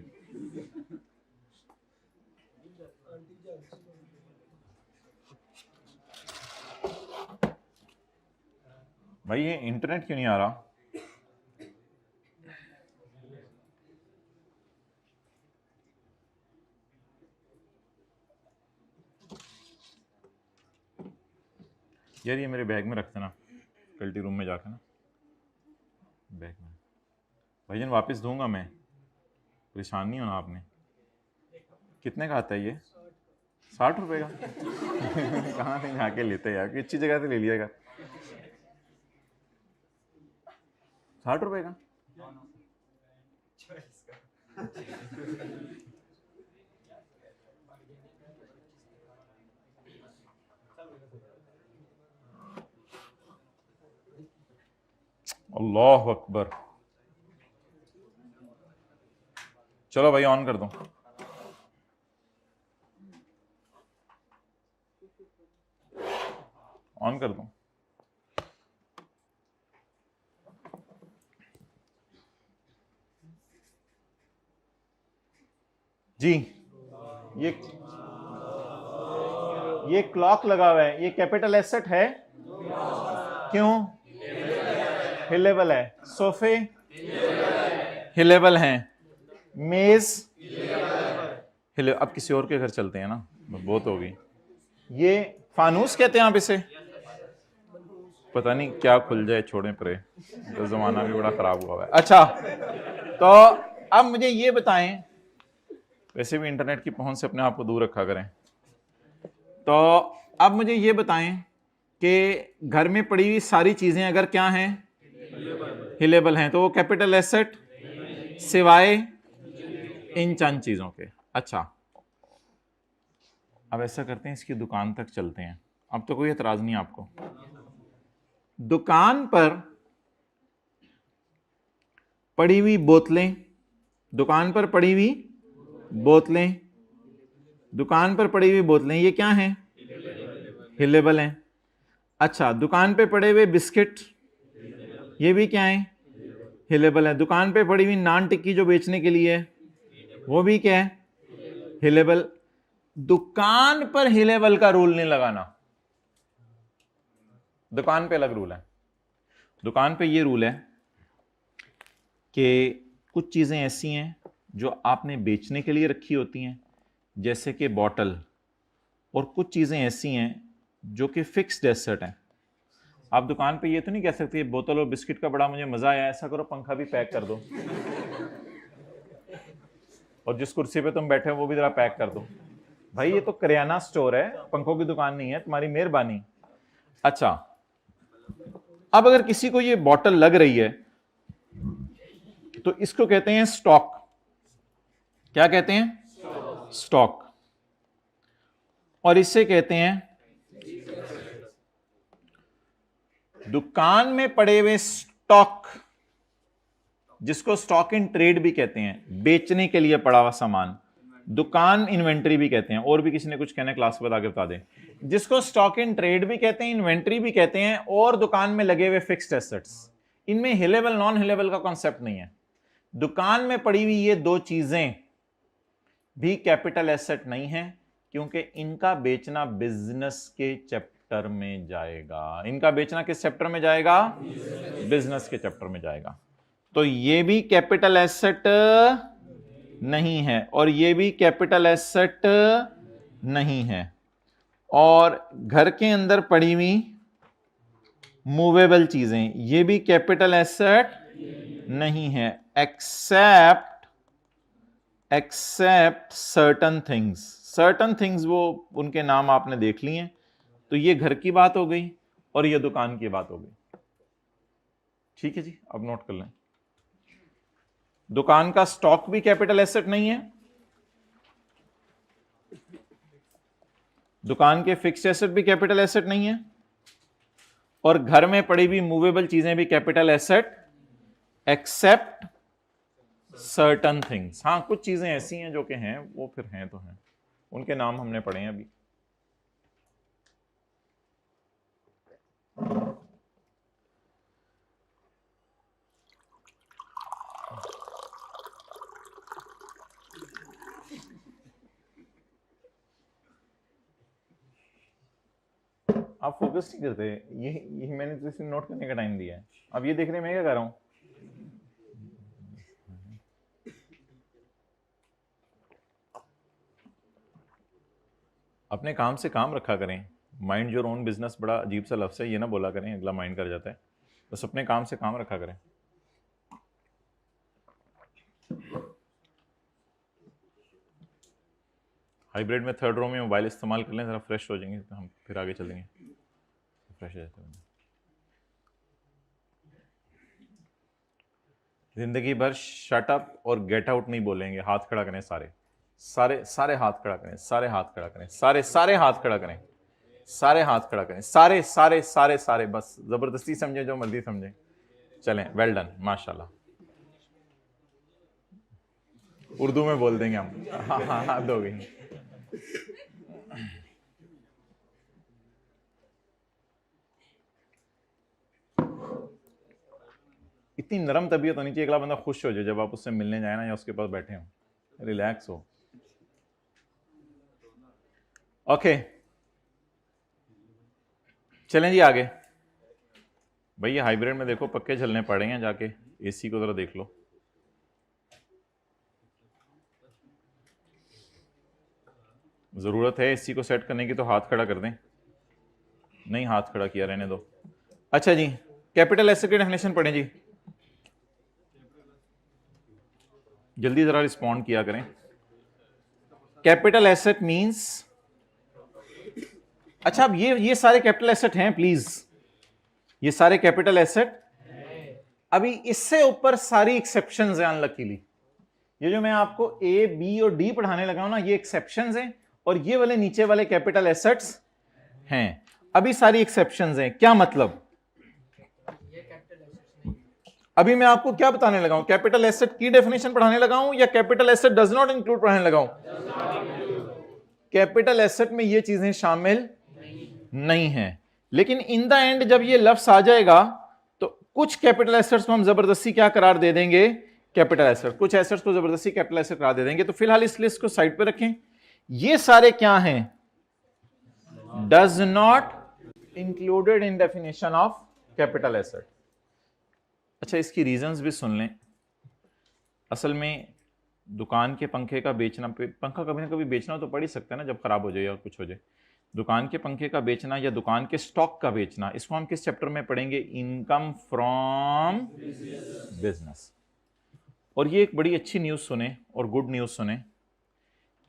भाई ये इंटरनेट क्यों नहीं आ रहा? यार ये मेरे बैग में रख देना, कल्टी रूम में जाकर ना, बैग में। भाईजान वापस दूंगा मैं, परेशान नहीं होना आपने। कितने का आता है ये? 60 रुपए का? कहाँ से जाके लेते यार, कि अच्छी जगह से ले लिएगा। 60 रुपए का? अल्लाह अकबर। चलो भाई ऑन कर दो। ऑन कर दो। जी, ये क्लॉक लगा हुआ है, ये कैपिटल एसेट है। क्यों? हिलेबल है। सोफे हिलेबल हैं, मेज हिले। अब किसी और के घर चलते हैं ना, बहुत होगी। ये फानूस कहते हैं आप इसे, पता नहीं क्या खुल जाए, छोड़े परे, तो जमाना भी बड़ा खराब हुआ है। अच्छा, तो अब मुझे ये बताएं, वैसे भी इंटरनेट की पहुंच से अपने आप को दूर रखा करें। तो अब मुझे ये बताएं कि घर में पड़ी हुई सारी चीजें अगर क्या हैं, हिलेबल हैं, तो वो कैपिटल एसेट सिवाय इन चंद चीजों के। अच्छा, अब ऐसा करते हैं, इसकी दुकान तक चलते हैं। अब तो कोई एतराज नहीं आपको। दुकान पर पड़ी हुई बोतलें, दुकान पर पड़ी हुई बोतलें, दुकान पर पड़ी हुई बोतलें, ये क्या हैं? हिलेबल हैं। अच्छा, दुकान पे पड़े हुए बिस्किट, ये भी क्या है? हिलेबल है। दुकान पे पड़ी हुई नान टिक्की जो बेचने के लिए है, वो भी क्या है? हिलेबल। दुकान पर हिलेबल का रूल नहीं लगाना, दुकान पे अलग रूल है। दुकान पे ये रूल है कि कुछ चीजें ऐसी हैं जो आपने बेचने के लिए रखी होती हैं, जैसे कि बॉटल, और कुछ चीजें ऐसी हैं जो कि फिक्स्ड एसेट हैं। आप दुकान पे ये तो नहीं कह सकते बोतल और बिस्किट का बड़ा मुझे मजा आया, ऐसा करो पंखा भी पैक कर दो, और जिस कुर्सी पे तुम बैठे हो वो भी जरा पैक कर दो। भाई ये तो करियाना स्टोर है, पंखों की दुकान नहीं है, तुम्हारी मेहरबानी। अच्छा, अब अगर किसी को ये बॉटल लग रही है तो इसको कहते हैं स्टॉक। क्या कहते हैं? स्टॉक। और इससे कहते हैं दुकान में पड़े हुए स्टॉक, जिसको स्टॉक इन ट्रेड भी कहते हैं, बेचने के लिए पड़ा हुआ सामान, दुकान इन्वेंट्री भी कहते हैं। और भी किसी ने कुछ कहना है क्लास के बाद आगे बता दें। जिसको स्टॉक इन ट्रेड भी कहते हैं, इन्वेंट्री भी कहते हैं, और दुकान में लगे हुए फिक्स्ड एसेट्स। इनमें हिलेबल नॉन हिलेबल का कॉन्सेप्ट नहीं है। दुकान में पड़ी हुई ये दो चीजें भी कैपिटल एसेट नहीं है, क्योंकि इनका बेचना बिजनेस के चैप्टर में जाएगा। इनका बेचना किस चैप्टर में जाएगा? बिजनेस के चैप्टर में जाएगा। तो ये भी कैपिटल एसेट नहीं है, और ये भी कैपिटल एसेट नहीं है। और घर के अंदर पड़ी हुई मूवेबल चीजें, ये भी कैपिटल एसेट नहीं है, except certain things. Certain things वो उनके नाम आपने देख लिए। तो ये घर की बात हो गई और ये दुकान की बात हो गई। ठीक है जी, अब नोट कर लें। दुकान का स्टॉक भी कैपिटल एसेट नहीं है, दुकान के फिक्स्ड एसेट भी कैपिटल एसेट नहीं है, और घर में पड़ी हुई मूवेबल चीजें भी capital asset except certain things. हाँ, कुछ चीजें ऐसी हैं जो कि हैं, वो फिर हैं तो हैं, उनके नाम हमने पढ़े हैं अभी। आप फोकस नहीं करते, ये मैंने तो इसे नोट करने का टाइम दिया है। अब ये देख रहे हैं मैं क्या कर रहा हूं। अपने काम से काम रखा करें। माइंड योर ओन बिजनेस बड़ा अजीब सा लफ्ज़ है, ये ना बोला करें, अगला माइंड कर जाता है। बस अपने काम से काम रखा करें। हाइब्रिड में थर्ड रो में मोबाइल इस्तेमाल कर लें, जरा फ्रेश हो जाएंगे, तो हम फिर आगे चलेंगे। फ्रेश हो जाते हैं। जिंदगी भर शट अप और गेट आउट नहीं बोलेंगे। हाथ खड़ा करें सारे, सारे सारे हाथ खड़ा करें, सारे हाथ खड़ा करें, सारे सारे हाथ खड़ा करें, सारे हाथ खड़ा करें, सारे सारे सारे सारे। बस जबरदस्ती समझे, जो मर्जी समझे, चलें। वेल डन, माशाल्लाह। उर्दू में बोल देंगे हम। हाँ, हाथ हो गई। इतनी नरम तबीयत होनी चाहिए, अगला बंदा खुश हो जाए जब आप उससे मिलने जाए ना, या उसके पास बैठे हो, रिलैक्स हो। ओके, चलें जी आगे। भैया हाइब्रिड में देखो पक्के झलने पड़े हैं, जाके एसी को जरा देख लो। जरूरत है एसी को सेट करने की तो हाथ खड़ा कर दें। नहीं, हाथ खड़ा किया, रहने दो। अच्छा जी, कैपिटल एसेट की डेफिनेशन पढ़ें जी, जल्दी जरा रिस्पॉन्ड किया करें। कैपिटल एसेट मींस, अच्छा अब ये सारे कैपिटल एसेट हैं प्लीज, ये सारे कैपिटल एसेट। अभी इससे ऊपर सारी एक्सेप्शंस हैं अनलकीली। ये जो मैं आपको ए बी और डी पढ़ाने लगा हूं ना, ये एक्सेप्शंस हैं, और ये वाले नीचे वाले कैपिटल एसेट्स हैं। अभी सारी एक्सेप्शंस हैं। क्या मतलब? अभी मैं आपको क्या बताने लगा हूं? कैपिटल एसेट की डेफिनेशन पढ़ाने लगा हूं, या capital asset does not include पढ़ाने लगा हूं? कैपिटल एसेट में ये चीजें शामिल नहीं है। लेकिन इन द एंड जब ये लफ्ज आ जाएगा तो कुछ कैपिटल एसेट्स को हम जबरदस्ती क्या करार दे देंगे, कैपिटल एसेट, कुछ एसेट्स को जबरदस्ती कैपिटल एसेट करार दे देंगे। तो फिलहाल इस लिस्ट को साइड पे रखें। ये सारे क्या हैं, does not included in definition of capital asset. अच्छा, इसकी रीजंस भी सुन लें। असल में दुकान के पंखे का बेचना, पंखा कभी ना कभी बेचना तो पड़ ही सकता है ना, जब खराब हो जाए या कुछ हो जाए। दुकान के पंखे का बेचना या दुकान के स्टॉक का बेचना, इसको हम किस चैप्टर में पढ़ेंगे, इनकम फ्रॉम बिजनेस। और ये एक बड़ी अच्छी न्यूज सुने और गुड न्यूज सुने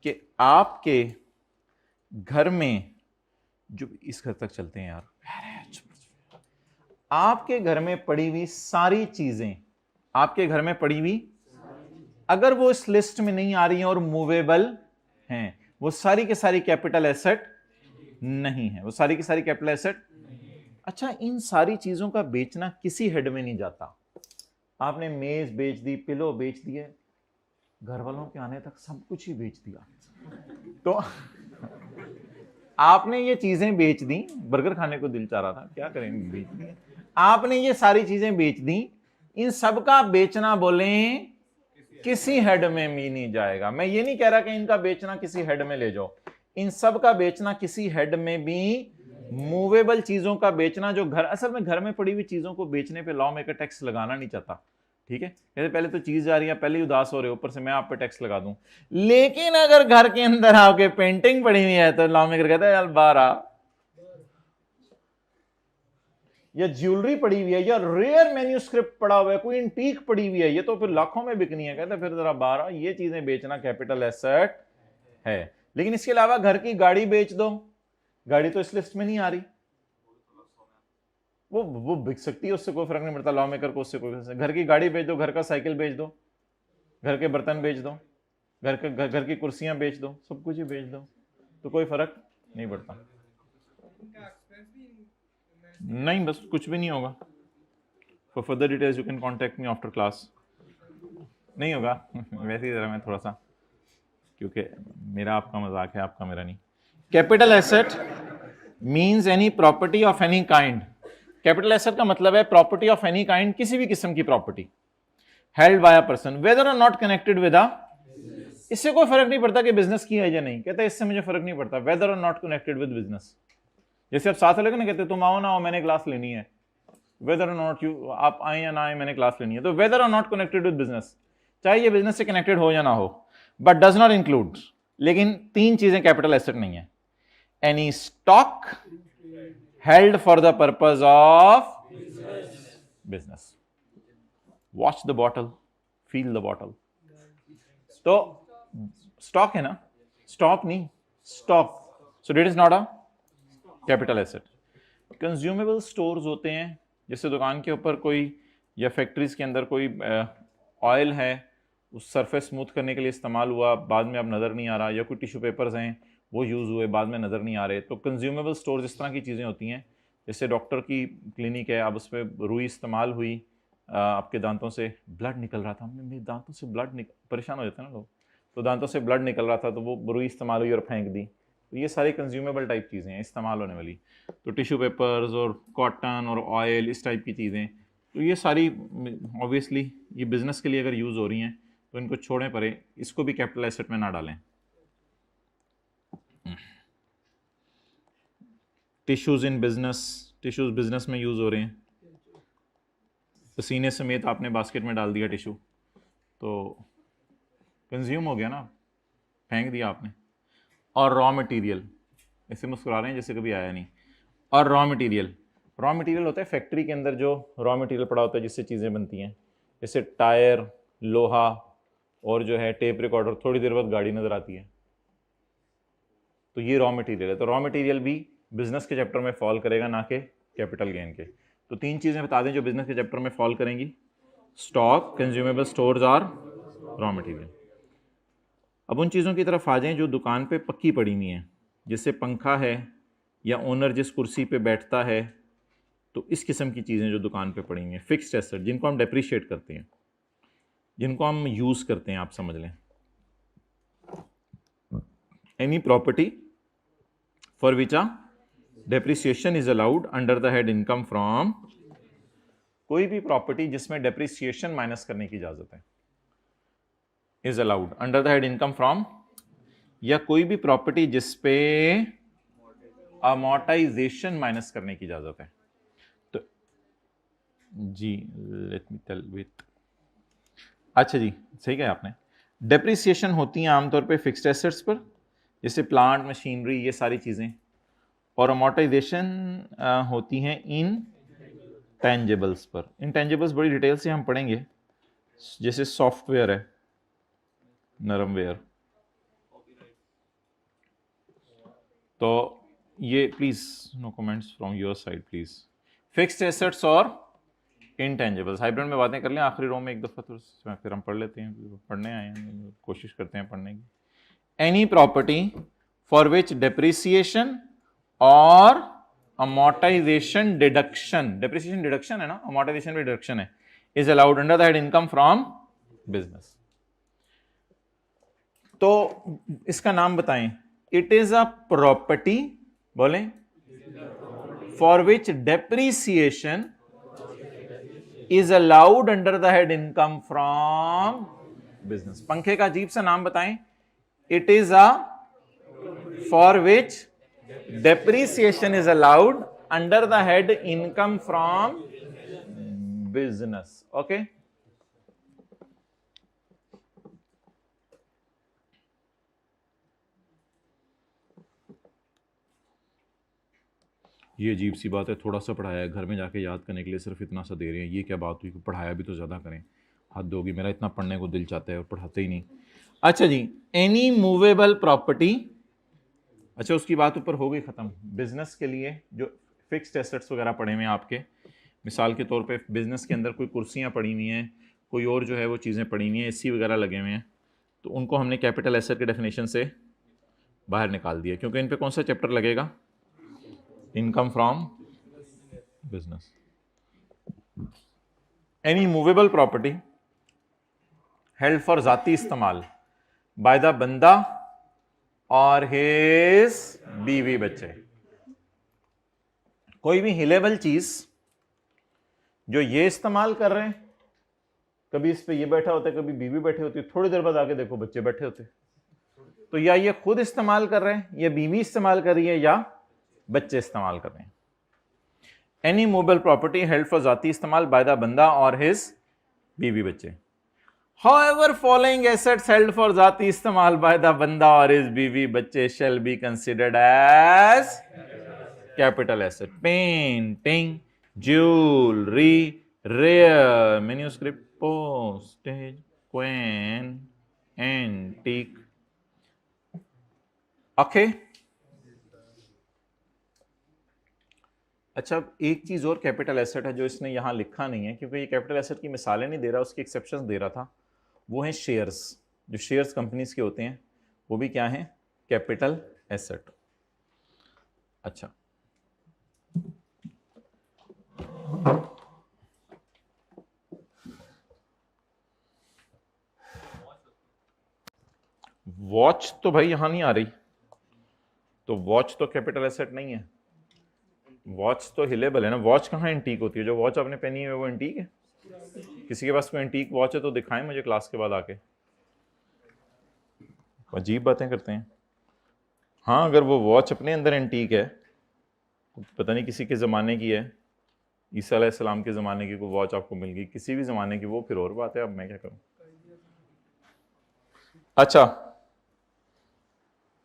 कि आपके घर में जो, इस घर तक चलते हैं यार, आपके घर में पड़ी हुई सारी चीजें, आपके घर में पड़ी हुई, अगर वो इस लिस्ट में नहीं आ रही हैं और मूवेबल हैं, वो सारी के सारी कैपिटल एसेट नहीं है, वो सारी की सारी कैपिटल एसेट। अच्छा, इन सारी चीजों का बेचना किसी हेड में नहीं जाता। आपने मेज बेच दी, पिलो बेच दिए, घर वालों के आने तक सब कुछ ही बेच दिया। तो आपने ये चीजें बेच दी, बर्गर खाने को दिल चाह रहा था, क्या करेंगे, बेच दी। आपने ये सारी चीजें बेच दी, इन सब का बेचना बोलें किसी हेड में भी नहीं जाएगा। मैं ये नहीं कह रहा कि इनका बेचना किसी हेड में ले जाओ, इन सब का बेचना किसी हेड में भी, मूवेबल चीजों का बेचना, जो घर, असल में घर में पड़ी हुई चीजों को बेचने पे लॉ मेकर टैक्स लगाना नहीं चाहता। ठीक है, जैसे पहले तो चीज जा रही है, पहले ही उदास हो रहे हो, ऊपर से मैं आप पे टैक्स लगा दूं। लेकिन अगर घर के अंदर आपके पेंटिंग पड़ी हुई है तो लॉ मेकर कहता है यार बाहर आ, या ज्वेलरी पड़ी हुई है, या रेयर मैन्यूस्क्रिप्ट पड़ा हुआ है, कोई एंटीक पड़ी हुई है, ये तो फिर लाखों में बिकनी है, कहते फिर जरा बाहर आ, ये चीजें बेचना कैपिटल एसेट है। लेकिन इसके अलावा घर की गाड़ी बेच दो, गाड़ी तो इस लिस्ट में नहीं आ रही, वो बिक सकती है, उससे कोई फर्क नहीं पड़ता लॉ मेकर को, उससे कोई। घर की गाड़ी बेच दो, घर का साइकिल बेच दो, घर के बर्तन बेच दो, घर की कुर्सियां बेच दो, सब कुछ ही बेच दो, तो कोई फर्क नहीं पड़ता। नहीं, बस कुछ भी नहीं होगा। For further details you can contact me after class. नहीं होगा वैसे ही जरा मैं थोड़ा सा, क्योंकि मेरा आपका मजाक है, आपका मेरा नहीं। Capital asset means any property of any kind. Capital asset का मतलब है प्रॉपर्टी ऑफ एनी काइंड, किसी भी किस्म की property, held by a person whether और नॉट कनेक्टेड विद अ, इससे कोई फर्क नहीं पड़ता कि बिजनेस की है या नहीं, कहता है इससे मुझे फर्क नहीं पड़ता, वेदर और नॉट कनेक्टेड विद बिजनेस। जैसे आप साथ लगे ना, कहते तुम आओ ना आओ, मैंने क्लास लेनी है, वेदर और नॉट यू, आप आए या ना आए, मैंने क्लास लेनी है। तो वेदर और नॉट कनेक्टेड विद बिजनेस, चाहे ये बिजनेस से कनेक्टेड हो या ना हो, बट डज नॉट इंक्लूड। लेकिन तीन चीजें कैपिटल एसेट नहीं है, any stock held for the purpose of business, watch the bottle, feel the bottle. तो स्टॉक है ना, स्टॉक नहीं, stock, so it is not a capital asset. Consumable stores होते हैं, जैसे दुकान के ऊपर कोई, या फैक्ट्रीज के अंदर कोई ऑयल है, उस सरफेस स्मूथ करने के लिए इस्तेमाल हुआ, बाद में अब नज़र नहीं आ रहा, या कोई टिश्यू पेपर्स हैं वो यूज़ हुए, बाद में नज़र नहीं आ रहे, तो कंज्यूमेबल स्टोर्स इस तरह की चीज़ें होती हैं। जैसे डॉक्टर की क्लिनिक है, अब उस पर रुई इस्तेमाल हुई, आपके दांतों से ब्लड निकल रहा था, मेरे दांतों से ब्लड परेशान हो जाते हैं ना लोग, तो दांतों से ब्लड निकल रहा था, तो वो रुई इस्तेमाल हुई और फेंक दी। तो ये सारी कंज्यूमेबल टाइप चीज़ें हैं, इस्तेमाल होने वाली। तो टिश्यू पेपर्स और कॉटन और ऑयल, इस टाइप की चीज़ें, तो ये सारी ऑब्वियसली ये बिज़नेस के लिए अगर यूज़ हो रही हैं तो इनको छोड़ें परे, इसको भी कैपिटल एसेट में ना डालें। Tissues in business, tissues business में यूज़ हो रहे हैं, पसीने समेत आपने बास्केट में डाल दिया टिश्यू, तो कंज्यूम हो गया ना, फेंक दिया आपने। और रॉ मटेरियल, ऐसे मुस्कुरा रहे हैं जैसे कभी आया नहीं। और रॉ मटेरियल होता है फैक्ट्री के अंदर जो रॉ मटेरियल पड़ा होता है जिससे चीज़ें बनती हैं, जैसे टायर, लोहा, और जो है टेप रिकॉर्डर, थोड़ी देर बाद गाड़ी नज़र आती है, तो ये रॉ मटेरियल है। तो रॉ मटेरियल भी बिजनेस के चैप्टर में फॉल करेगा, ना कि कैपिटल गेन के। तो तीन चीज़ें बता दें जो बिजनेस के चैप्टर में फॉल करेंगी, स्टॉक, कंज्यूमेबल स्टोर्स और रॉ मटेरियल। अब उन चीज़ों की तरफ आ जाएं जो दुकान पे पक्की पड़ी हुई हैं, जैसे पंखा है, या ओनर जिस कुर्सी पे बैठता है, तो इस किस्म की चीज़ें जो दुकान पे पड़ी हुई हैं, फिक्स्ड एसेट, जिनको हम डेप्रिशिएट करते हैं, जिनको हम यूज़ करते हैं, आप समझ लें। Any property for which a depreciation is allowed under the head income from, कोई भी प्रॉपर्टी जिसमें डेप्रिसिएशन माइनस करने की इजाजत है is allowed under the head income from, या कोई भी प्रॉपर्टी जिसपे अमोर्टाइजेशन माइनस करने की इजाजत है। तो जी लेट मी टेल विथ, अच्छा जी सही कहा आपने। डेप्रिसिएशन होती है आमतौर पे फिक्स्ड एसेट्स पर, जैसे प्लांट मशीनरी ये सारी चीजें, और अमोर्टाइजेशन होती हैं इन टेंजेबल्स पर। इंटेंजिबल्स बड़ी डिटेल से हम पढ़ेंगे, जैसे सॉफ्टवेयर है, नरमवेयर। तो ये please no comments from your side please. Fixed assets और इंटेंजिबल्स हाइब्रिड में बातें कर लें आखिरी रो में एक दफा, तो फिर हम पढ़ लेते हैं, पढ़ने आए हैं, कोशिश करते हैं पढ़ने की। Any property for which depreciation और अमोर्टाइजेशन डिडक्शन, डेप्रिसिएशन डिडक्शन है ना, अमोर्टाइजेशन भी डिडक्शन है, is allowed under the head income from business. तो इसका नाम बताएं। इट इज अ प्रॉपर्टी, बोलें, for which depreciation is allowed under the head income from business. पंखे का अजीब सा नाम बताएं। It is a for which depreciation is allowed under the head income from business. Okay, ये अजीब सी बात है, थोड़ा सा पढ़ाया है, घर में जाके याद करने के लिए सिर्फ इतना सा दे रहे हैं, ये क्या बात हुई, पढ़ाया भी तो ज़्यादा करें, हद होगी, मेरा इतना पढ़ने को दिल चाहता है और पढ़ाते ही नहीं। अच्छा जी, एनी मूवेबल प्रॉपर्टी, अच्छा उसकी बात ऊपर हो गई ख़त्म। बिजनेस के लिए जो फिक्स्ड एसेट्स वगैरह पड़े हुए हैं आपके, मिसाल के तौर पे बिजनेस के अंदर कोई कुर्सियाँ पड़ी हुई हैं, कोई और जो है वो चीज़ें पड़ी हुई हैं, एसी वगैरह लगे हुए हैं, तो उनको हमने कैपिटल एसेट के डेफिनेशन से बाहर निकाल दिया, क्योंकि इन पे कौन सा चैप्टर लगेगा, income from business. Any movable property held for जाती इस्तेमाल बाय द बंदा और हिज बीवी बच्चे, कोई भी हिलेबल चीज जो ये इस्तेमाल कर रहे हैं, कभी इस पे ये बैठा होता है, कभी बीवी बैठी होती है, थोड़ी देर बाद आके देखो बच्चे बैठे होते, तो या ये खुद इस्तेमाल कर रहे हैं, या बीवी इस्तेमाल कर रही है, या बच्चे इस्तेमाल कर रहे हैं। Any movable property held for जाती इस्तेमाल बाय द बंदा और हिज बीवी बच्चे। However, following assets held for जाती इस्तेमाल by the बंदा और his बीवी बच्चे shall be considered as capital asset. Painting, jewelry, rare manuscript, postage, coin, antique. Okay. अच्छा, एक चीज और कैपिटल एसेट है जो इसने यहां लिखा नहीं है, क्योंकि ये कैपिटल एसेट की मिसालें नहीं दे रहा, उसकी एक्सेप्शंस दे रहा था। वो हैं शेयर्स, जो शेयर्स कंपनीज के होते हैं वो भी क्या हैं, कैपिटल एसेट। अच्छा, वॉच तो भाई यहां नहीं आ रही, तो वॉच तो कैपिटल एसेट नहीं है, वॉच तो हिलेबल है ना। वॉच कहाँ एंटीक होती है, जो वॉच आपने पहनी है वो एंटीक है? किसी के पास कोई एंटीक वॉच है तो दिखाएं मुझे क्लास के बाद आके, अजीब बातें करते हैं। हाँ, अगर वो वॉच अपने अंदर एंटीक है, पता नहीं किसी के ज़माने की है, ईसा अलैहिस्सलाम के ज़माने की कोई वॉच आपको मिल गई, किसी भी ज़माने की, वो फिर और बात है, अब मैं क्या करूँ। अच्छा,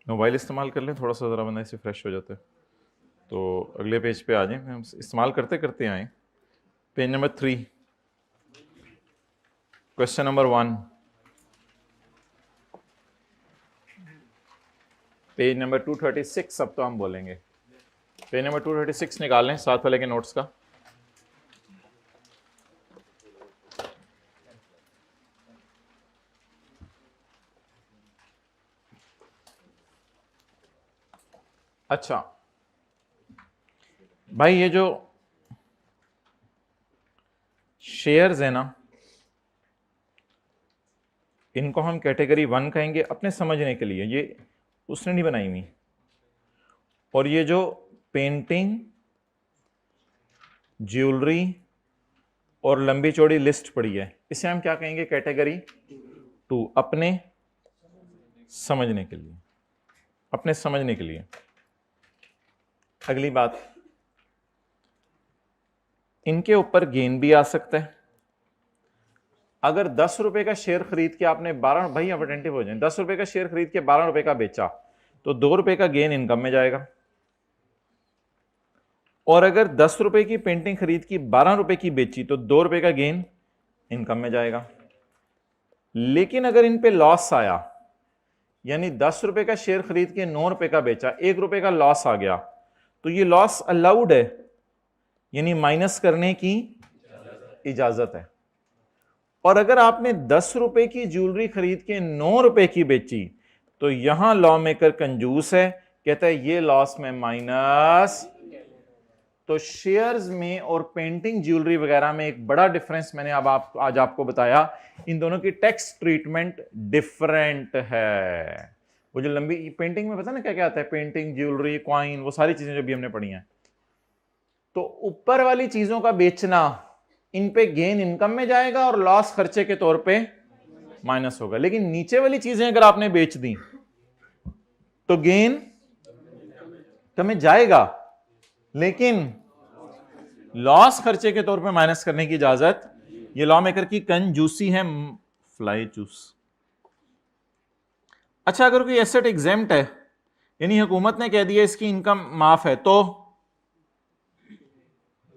मोबाइल इस्तेमाल कर लें थोड़ा सा, ज़रा बंदा इससे फ्रेश हो जाता है। तो अगले पेज पे आ जाएं, हम इस्तेमाल करते करते आए। Page number 3, question number 1, page number 236, अब तो हम बोलेंगे। पेज नंबर 236 निकाल लें साथ वाले के नोट्स का। अच्छा भाई, ये जो शेयर्स है ना, इनको हम कैटेगरी 1 कहेंगे अपने समझने के लिए, ये उसने नहीं बनाई हुई। और ये जो पेंटिंग, ज्वेलरी और लंबी चौड़ी लिस्ट पड़ी है, इसे हम क्या कहेंगे? कैटेगरी 2, अपने समझने के लिए, अपने समझने के लिए। अगली बात, इनके ऊपर गेन भी आ सकता है। अगर 10 रुपए का शेयर खरीद के आपने 12, भाई अब अटेंटिव हो जाए, 10 रुपए का शेयर खरीद के 12 रुपए का बेचा तो 2 रुपए का गेन इनकम में जाएगा। और अगर 10 रुपए की पेंटिंग खरीद की 12 रुपए की बेची तो 2 रुपए का गेन इनकम में जाएगा। लेकिन अगर इन पे लॉस आया, यानी 10 रुपए का शेयर खरीद के 9 रुपए का बेचा, 1 रुपए का लॉस आ गया, तो ये लॉस अलाउड है, यानी माइनस करने की इजाजत है। और अगर आपने 10 रुपए की ज्वेलरी खरीद के 9 रुपए की बेची तो यहां लॉ मेकर कंजूस है, कहता है ये लॉस में माइनस। तो शेयर्स में और पेंटिंग ज्वेलरी वगैरह में एक बड़ा डिफरेंस मैंने अब आज आपको बताया, इन दोनों की टैक्स ट्रीटमेंट डिफरेंट है। वो जो लंबी पेंटिंग में पता ना क्या क्या आता है, पेंटिंग, ज्वेलरी, कॉइन, वो सारी चीजें जो भी हमने पढ़ी हैं, तो ऊपर वाली चीजों का बेचना, इन पे गेन इनकम में जाएगा और लॉस खर्चे के तौर पे माइनस होगा। लेकिन नीचे वाली चीजें अगर आपने बेच दी तो गेन इनकम में जाएगा, लेकिन लॉस खर्चे के तौर पे माइनस करने की इजाजत, ये लॉ मेकर की कंजूसी है, फ्लाई चूस। अच्छा, अगर कोई एसेट एग्जेम्प्ट है, यानी हुकूमत ने कह दिया इसकी इनकम माफ है, तो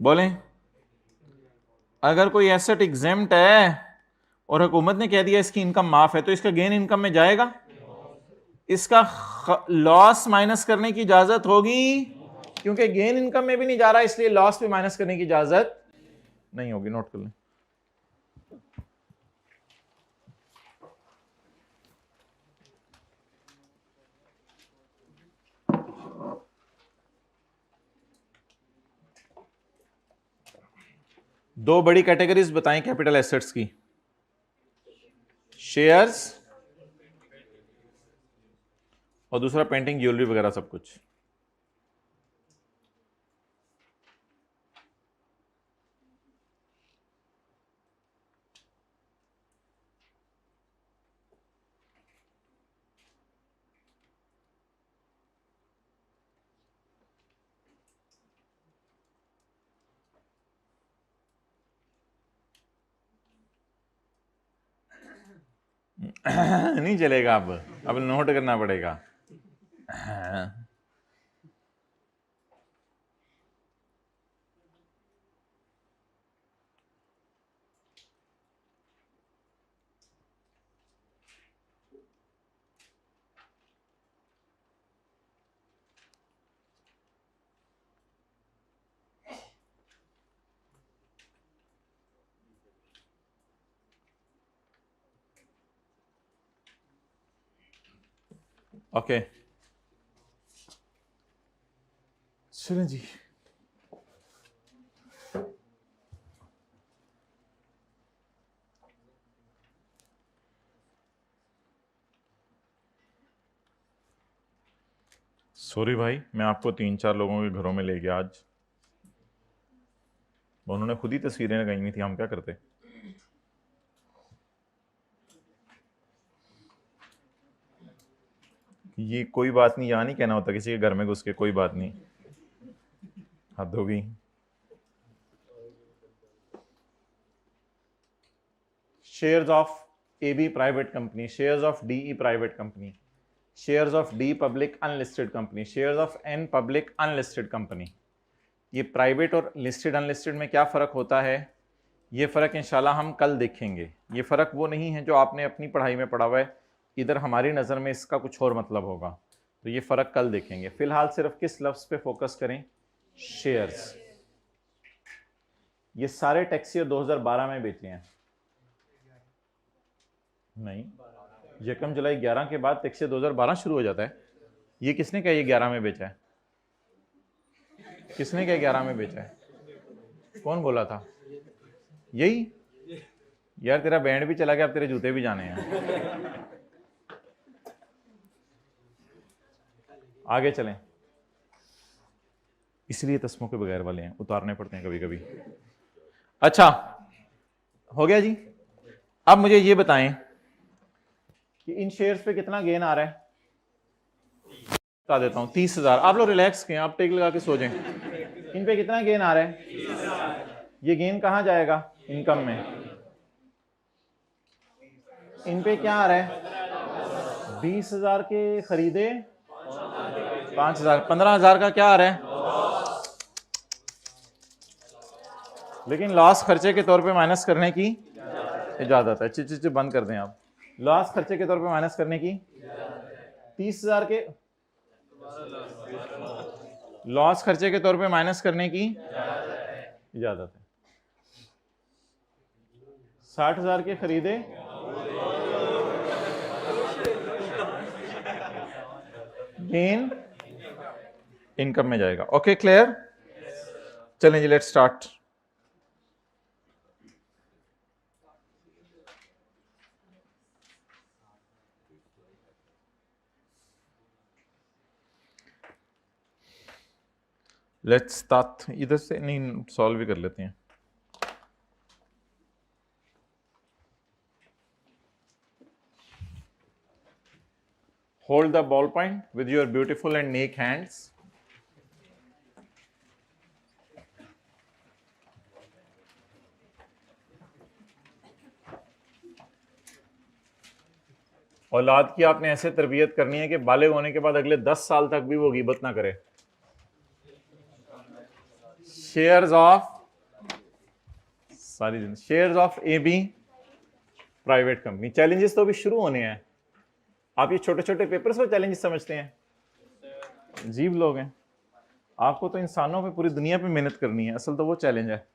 बोलें, अगर कोई एसेट एग्जेम्प्ट है और हुकूमत ने कह दिया इसकी इनकम माफ है, तो इसका गेन इनकम में जाएगा? इसका लॉस माइनस करने की इजाजत होगी, क्योंकि गेन इनकम में भी नहीं जा रहा, इसलिए लॉस भी माइनस करने की इजाजत नहीं होगी। नोट कर लें। दो बड़ी कैटेगरीज बताएं कैपिटल एसेट्स की, शेयर्स और दूसरा पेंटिंग, ज्वेलरी वगैरह सब कुछ। नहीं चलेगा, अब नोट करना पड़ेगा। ओके, चलें जी। सॉरी भाई, मैं आपको 3-4 लोगों के घरों में ले गया आज, उन्होंने खुद ही तस्वीरें लगाई हुई थी, हम क्या करते। ये कोई बात नहीं, यहाँ नहीं कहना होता किसी के घर में घुस के, कोई बात नहीं, हद हो गई। Shares of AB private company, shares of DE private company, shares of D public unlisted company, shares of N public unlisted company. ये प्राइवेट और लिस्टेड अनलिस्टेड में क्या फ़र्क होता है, ये फ़र्क इंशाल्लाह हम कल देखेंगे। ये फ़र्क वो नहीं है जो आपने अपनी पढ़ाई में पढ़ा हुआ है, इधर हमारी नज़र में इसका कुछ और मतलब होगा, तो ये फ़र्क कल देखेंगे। फ़िलहाल सिर्फ किस लफ्ज़ पे फोकस करें, शेयर्स। ये सारे टैक्स ईयर 2012 में बेचे हैं, नहीं, यकम जुलाई 11 के बाद टैक्स ईयर 2012 शुरू हो जाता है। ये किसने कहा ये 11 में बेचा है? किसने कहा 11 में बेचा है? कौन बोला था? यही यार, तेरा बैंड भी चला गया, अब तेरे जूते भी जाने हैं। आगे चलें। इसलिए तस्मों के बगैर वाले हैं, उतारने पड़ते हैं कभी कभी। अच्छा हो गया जी। अब मुझे ये बताएं कि इन शेयर्स पे कितना गेन आ रहा है। बता देता हूं 30,000। आप लोग रिलैक्स करें, आप टेक लगा के सो जाएं। इन पे कितना गेन आ रहा है? ये गेन कहां जाएगा? इनकम में। इन पे क्या आ रहा है? 20,000 के खरीदे 5,000, 15,000 का क्या आ रहा है? लेकिन लॉस खर्चे के तौर पे माइनस करने की इजाजत है। चिच बंद कर दें आप। लॉस खर्चे के तौर पे माइनस करने की 30,000 के लॉस खर्चे के तौर पे माइनस करने की इजाजत है। 60,000 के खरीदे गेन इनकम में जाएगा। Okay clear? चलें जी, लेट्स स्टार्ट। Let's start. इधर से नहीं, सॉल्व भी कर लेते हैं। Hold the ball point with your beautiful and neat hands. औलाद की आपने ऐसे तरबियत करनी है कि बालिग होने के बाद अगले 10 साल तक भी वो गीबत ना करे। Shares of shares of AB private company. Challenges तो अभी शुरू होने हैं। आप ये छोटे छोटे पेपर्स को चैलेंजेस समझते हैं? अजीब लोग हैं। आपको तो इंसानों पे, पूरी दुनिया पे मेहनत करनी है। असल तो वो चैलेंज है।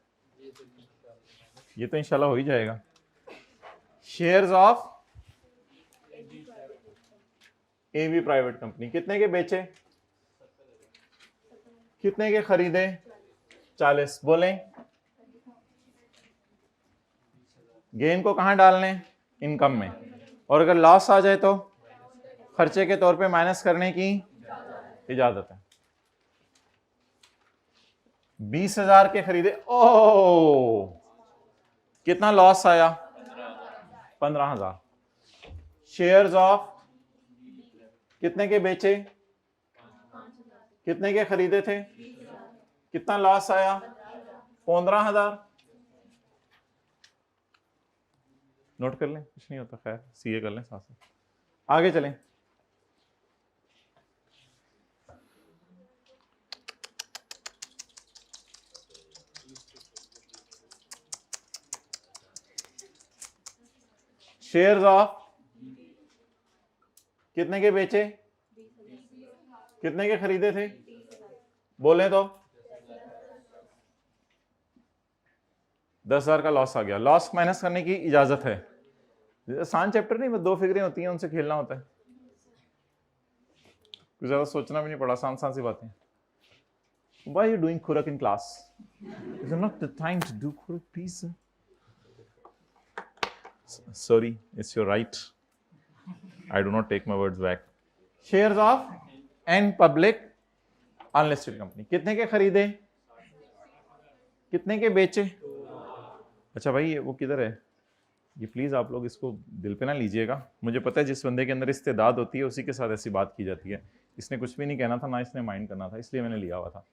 ये तो इंशाल्लाह हो ही जाएगा। Shares of AB private company. कितने के बेचे? कितने के खरीदे? 40। बोलें गेन को कहां डालने? इनकम में। और अगर लॉस आ जाए तो खर्चे के तौर पे माइनस करने की इजाजत है। 20,000 के खरीदे। ओ कितना लॉस आया? 15,000। शेयर्स ऑफ कितने के बेचे? कितने के खरीदे थे? कितना लॉस आया? 15,000। नोट कर लें, कुछ नहीं होता, खैर सीए कर लें साथ साथ। आगे चलें। शेयर्स ऑफ कितने के बेचे? कितने के खरीदे थे? बोले तो 10,000 का लॉस आ गया। लॉस माइनस करने की इजाजत है। आसान चैप्टर नहीं, बस 2 फिगरें होती हैं, उनसे खेलना होता है। कुछ ज्यादा सोचना भी नहीं पड़ा, आसान सी बातें। Why are you doing Qurak in class? Is not the time to do Qurak, please. Sorry, it's your right. I do not take my words back. Shares of N public unlisted company. कितने के खरीदे? कितने के बेचे? अच्छा भाई वो किधर है? ये प्लीज आप लोग इसको दिल पे ना लीजिएगा। मुझे पता है जिस बंदे के अंदर इस्तेदाद होती है उसी के साथ ऐसी बात की जाती है। इसने कुछ भी नहीं कहना था, ना इसने माइंड करना था, इसलिए मैंने लिया हुआ था।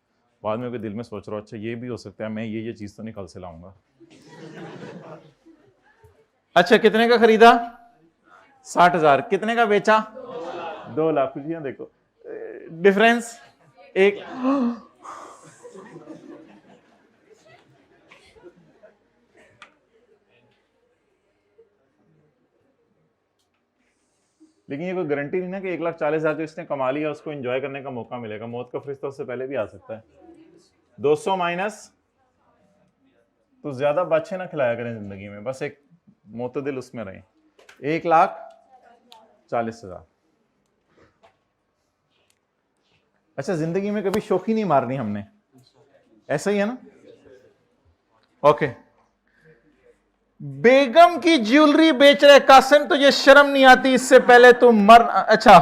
बाद में दिल में सोच रहा हूँ अच्छा ये भी हो सकता है, मैं ये चीज तो नहीं कल से लाऊंगा। अच्छा कितने का खरीदा? 60,000। कितने का बेचा? 2 लाख। खुशियां देखो, डिफरेंस एक। लेकिन ये कोई गारंटी नहीं ना कि 1,40,000 जो इसने कमा लिया उसको एंजॉय करने का मौका मिलेगा। मौत का फरिश्ता उससे पहले भी आ सकता है। 200 माइनस, तो ज्यादा बादशाह ना खिलाया करें जिंदगी में, बस एक मोतदिल उसमें रहे। 1,40,000। अच्छा जिंदगी में कभी शौकी नहीं मारनी हमने, ऐसा ही है ना? ओके। बेगम की ज्वेलरी बेच रहे कासिम, तो ये शर्म नहीं आती? इससे पहले तुम मर। अच्छा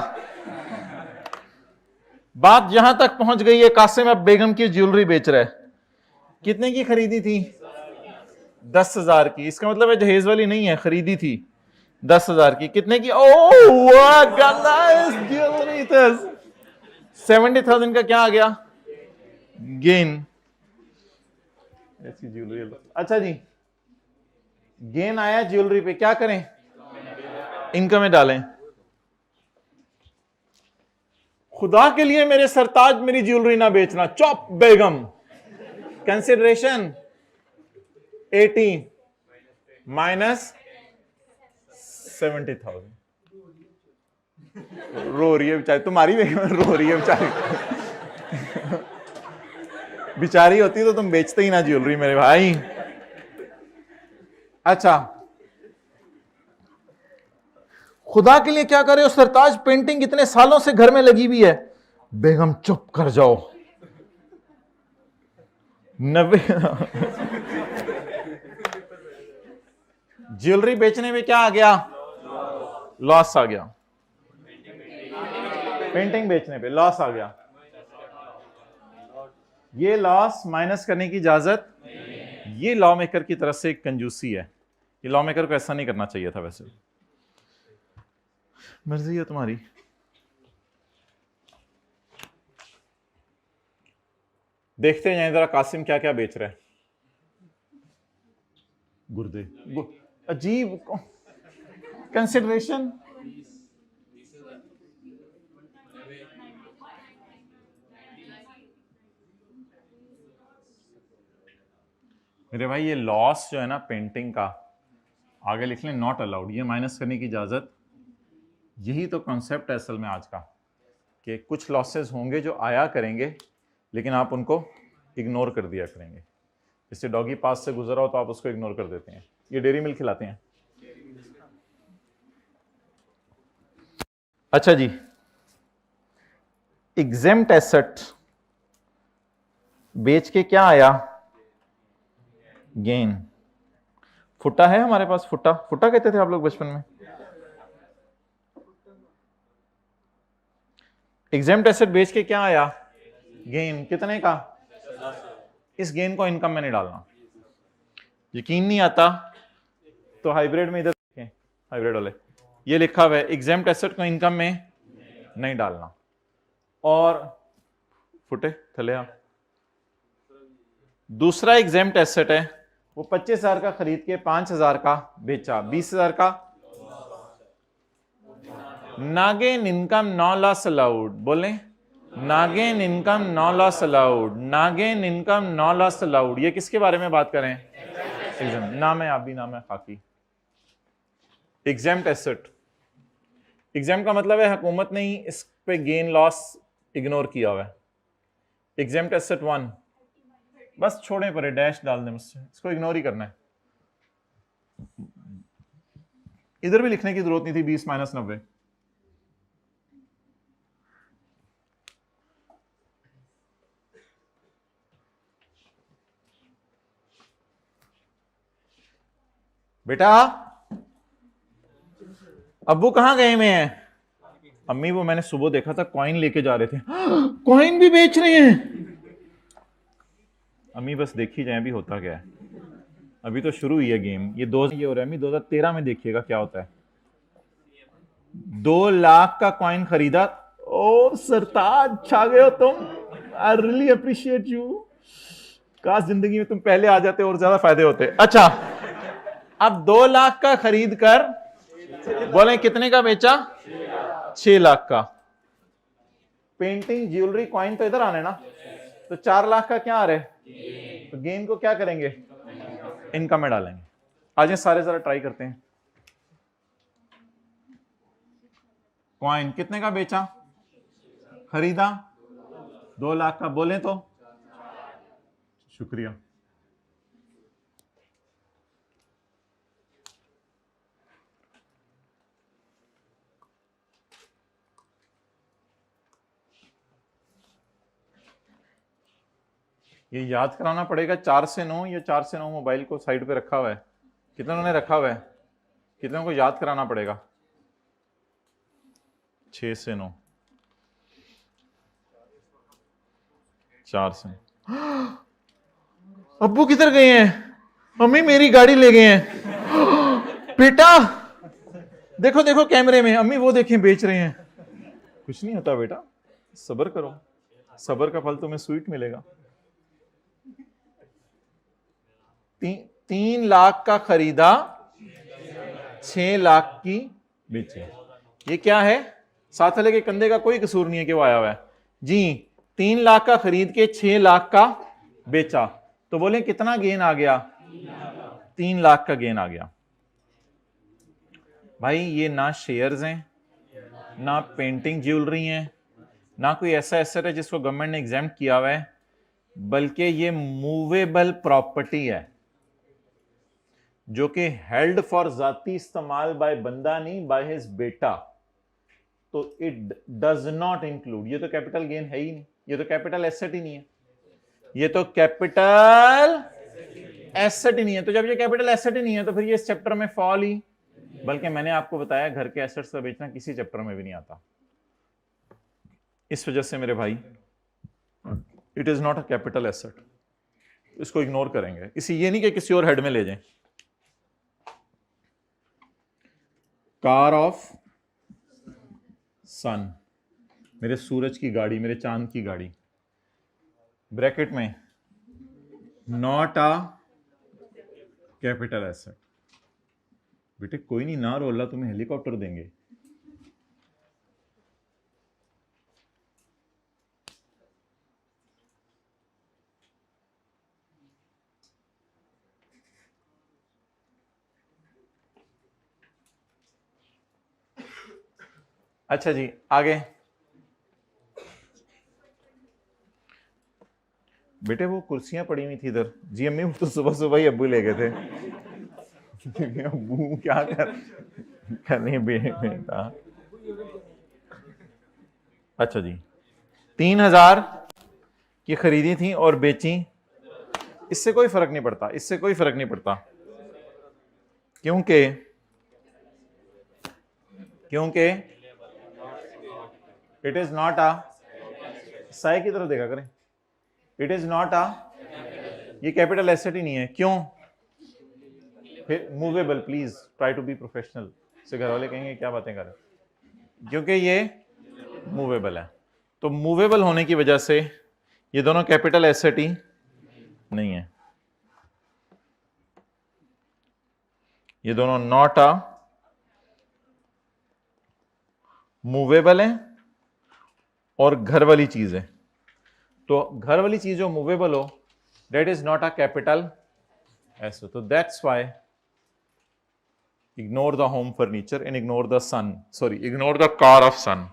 बात यहां तक पहुंच गई है, कासिम अब बेगम की ज्वेलरी बेच रहा है। कितने की खरीदी थी? 10,000 की। इसका मतलब है जहेज वाली नहीं है, खरीदी थी 10,000 की। कितने की? ज्वेलरी 70,000 का क्या आ गया? गेन। ऐसी ज्वेलरी। अच्छा जी, गेन आया ज्वेलरी पे, क्या करें? इनकम में डालें। खुदा के लिए मेरे सरताज मेरी ज्वेलरी ना बेचना। चौप बेगम। Consideration 80 minus 70,000। रो रही है बेचारी, तुम्हारी बेगम रो रही है बेचारी। बेचारी होती तो तुम बेचते ही ना ज्वेलरी मेरे भाई। अच्छा, खुदा के लिए क्या करे? उस सरताज पेंटिंग इतने सालों से घर में लगी हुई है। बेगम चुप कर जाओ। 90। ज्वेलरी बेचने में क्या आ गया? लॉस आ गया। पेंटिंग बेचने पे लॉस आ गया। ये लॉस माइनस करने की इजाजत, ये लॉ मेकर की तरफ से एक कंजूसी है। ये लॉ मेकर को ऐसा नहीं करना चाहिए था। वैसे मर्जी है तुम्हारी। देखते हैं जरा कासिम क्या क्या बेच रहा है। गुर्दे। अजीब कंसिडरेशन। मेरे भाई ये लॉस जो है ना पेंटिंग का, आगे लिख लें नॉट अलाउड, ये माइनस करने की इजाजत। यही तो कॉन्सेप्ट है असल में आज का, कि कुछ लॉसेस होंगे जो आया करेंगे लेकिन आप उनको इग्नोर कर दिया करेंगे। जैसे डॉगी पास से गुजरा हो तो आप उसको इग्नोर कर देते हैं। ये डेयरी मिल्क खिलाते हैं। अच्छा जी, एग्जेम्प्ट एसेट बेच के क्या आया? गेन। फुटा है हमारे पास? फुटा, फुटा कहते थे आप लोग बचपन में। एग्जेम्प्ट एसेट बेच के क्या आया? गेन। कितने का? इस गेन को इनकम में नहीं डालना। यकीन नहीं आता तो हाइब्रिड में इधर देखें, हाइब्रिड वाले ये लिखा हुआ है एग्जेम्प्ट एसेट को इनकम में नहीं डालना। और फुटे थले आ। दूसरा एग्जेम्प्ट एसेट है, वो 25,000 का खरीद के 5,000 का बेचा, 20,000 का। नागेन इनकम नॉ लॉस अलाउड। बोले नागेन इनकम नॉ लॉस अलाउड। नागेन इनकम नॉ लॉस अलाउड। ये किसके बारे में बात करें? नाम है, आप भी नाम है खाकी। एग्जेम्प्ट एसेट, एग्जेम्प्ट का मतलब है हुकूमत ने ही इस पे गेन लॉस इग्नोर किया हुआ है। एग्जेम्प्ट एसेट 1 बस छोड़े परे, डैश डाल दें मुझसे, इसको इग्नोर ही करना है। इधर भी लिखने की जरूरत नहीं थी 20 माइनस 90। बेटा अब्बू कहां गए में हैं? अम्मी वो मैंने सुबह देखा था कॉइन लेके जा रहे थे। कॉइन भी बेच रहे हैं? अम्मी बस देखी जाए भी होता क्या है, अभी तो शुरू हुई है गेम। ये हो रहा है अम्मी, 2013 में देखिएगा क्या होता है। 2 लाख का कॉइन खरीदा। ओ सरताज छा गए हो तुम। आई रियली अप्रिशिएट यू। काश जिंदगी में तुम पहले आ जाते और ज्यादा फायदे होते। अच्छा, अब 2 लाख का खरीद कर बोले कितने का बेचा? 6 लाख का। पेंटिंग ज्वेलरी कॉइन तो इधर आने ना, तो 4 लाख का क्या आ रहा है? तो गेन को क्या करेंगे? इनकम में डालेंगे। आज ये सारे जरा ट्राई करते हैं। कॉइन कितने का बेचा? खरीदा 2 लाख का। बोले तो शुक्रिया। ये याद कराना पड़ेगा 4 से 9। ये 4 से 9 मोबाइल को साइड पे रखा हुआ है। कितनों ने रखा हुआ है? कितनों को याद कराना पड़ेगा? 6 से 9। 4 से। अब्बू किधर गए हैं? मम्मी मेरी गाड़ी ले गए हैं। बेटा देखो देखो कैमरे में, अम्मी वो देखें बेच रहे हैं। कुछ नहीं होता बेटा, सब्र करो, सब्र का फल तुम्हें स्वीट मिलेगा। 3 लाख का खरीदा, 6 लाख की बेची। ये क्या है? साथ वाले के कंधे का कोई कसूर नहीं है कि वो आया हुआ है जी। 3 लाख का खरीद के 6 लाख का बेचा, तो बोले कितना गेन आ गया? 3 लाख का गेन आ गया। भाई ये ना शेयर्स हैं, ना पेंटिंग ज्वेलरी है, ना कोई ऐसा एसेट है जिसको गवर्नमेंट ने एग्जाम किया हुआ है, बल्कि ये मूवेबल प्रॉपर्टी है जो कि हेल्ड फॉर जाती इस्तेमाल बाय बंदा नहीं, बाय हिज बेटा। तो इट डज नॉट इंक्लूड, ये तो कैपिटल गेन है ही नहीं, ये तो कैपिटल एसेट ही नहीं है, ये तो कैपिटल एसेट ही नहीं है। तो जब ये कैपिटल एसेट ही नहीं है तो फिर ये इस चैप्टर में फॉल ही, बल्कि मैंने आपको बताया घर के एसेट्स का बेचना किसी चैप्टर में भी नहीं आता। इस वजह से मेरे भाई it is not a capital asset, इसको इग्नोर करेंगे। इसी ये नहीं कि किसी और हेड में ले जाएं। कार ऑफ सन, मेरे सूरज की गाड़ी, मेरे चांद की गाड़ी, ब्रैकेट में नॉट अ कैपिटल एसेट। बेटे कोई नहीं, ना रो, अल्लाह तुम्हें हेलीकॉप्टर देंगे। अच्छा जी आगे। बेटे वो कुर्सियां पड़ी हुई थी इधर जी, अम्मी वो तो सुबह सुबह ही अब्बू ले गए थे। अब्बू क्या करने बेटा। अच्छा जी 3000 की खरीदी थी और बेची, इससे कोई फर्क नहीं पड़ता, इससे कोई फर्क नहीं पड़ता, क्योंकि इट इज नॉट अ, साई की तरफ देखा करें, इट इज नॉट अ, ये कैपिटल एसेट ही नहीं है। क्यों? फिर movable, please try to be professional. से घर वाले कहेंगे क्या बातें कर रहे, क्योंकि ये मूवेबल है। तो मूवेबल होने की वजह से ये दोनों कैपिटल एसेट ही नहीं है, ये दोनों नॉट अ मूवेबल है और घर वाली चीज है। तो घर वाली चीज जो मूवेबल हो that is not a capital asset. तो that's why ignore the home furniture and ignore the son, sorry ignore the car of son.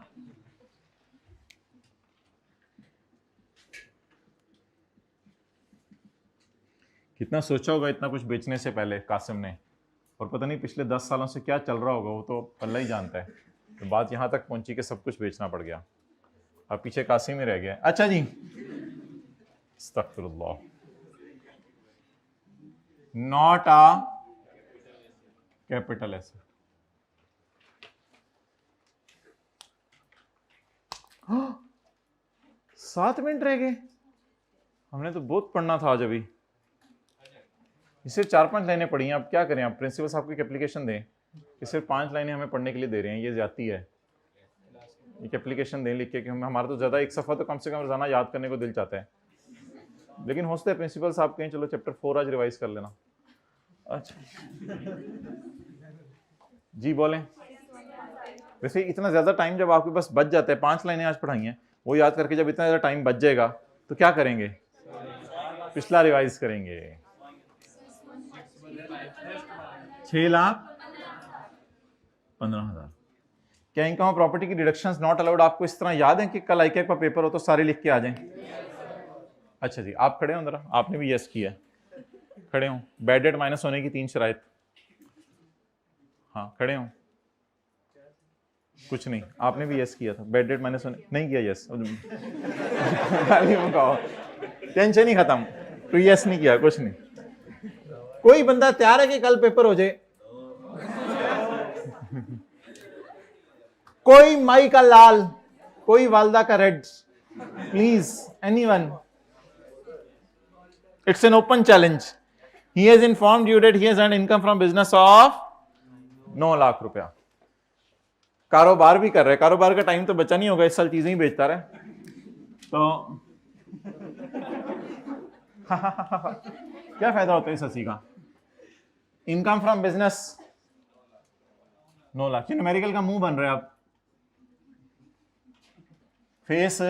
कितना सोचा होगा इतना कुछ बेचने से पहले कासिम ने, और पता नहीं पिछले 10 सालों से क्या चल रहा होगा, वो तो अल्लाह ही जानता है। तो बात यहां तक पहुंची कि सब कुछ बेचना पड़ गया, अब पीछे कासिम ही रह गया। अच्छा जी अस्तगफिरुल्लाह, not a capital asset. 7 minute रह गए, हमने तो बहुत पढ़ना था आज। अभी सिर्फ 4-5 लाइनें पढ़ी हैं, अब क्या करें, आप प्रिंसिपल साहब को एक एप्लीकेशन दें कि सिर्फ 5 लाइनें हमें पढ़ने के लिए दे रहे हैं, ये ज्यादती है। एक एप्लीकेशन दें लिख के कि हमारा तो ज़्यादा, एक सफ़ा तो कम से कम रोजाना याद करने को दिल चाहता है, लेकिन हो सकता है प्रिंसिपल साहब कहें चलो चैप्टर 4 आज रिवाइज कर लेना। अच्छा जी बोलें। वैसे इतना ज़्यादा टाइम जब आपके पास बच जाता है, 5 लाइनें आज पढ़ाई हैं, वो याद करके जब इतना ज़्यादा टाइम बच जाएगा तो क्या करेंगे? पिछला रिवाइज करेंगे। 6,15,000। क्या इनकम प्रॉपर्टी की डिडक्शंस नॉट अलाउड आपको इस तरह याद है कि कल आईके का पेपर हो तो सारे लिख के आ जाएं? अच्छा जी आप खड़े हो जरा, आपने भी यस किया, खड़े हो। बैड डेट माइनस होने की 3 शराइत, हाँ खड़े हो। कुछ नहीं, आपने भी यस किया था, बैड डेट माइनस होने नहीं किया यस। टेंशन ही खत्म, तो यस नहीं किया, कुछ नहीं। कोई बंदा तैयार है कि कल पेपर हो जाए? कोई माई का लाल, कोई वालदा का red, please anyone. It's an open challenge. He has informed you that he has earned income from business of 9 lakh रुपया। कारोबार भी कर रहे हैं, कारोबार का टाइम तो बचा नहीं होगा, इस साल चीजें ही बेचता रहे तो क्या फायदा होता है इस हंसी का। Income from business 9 lakh. Numerical का मुंह बन रहा है अब, फेस।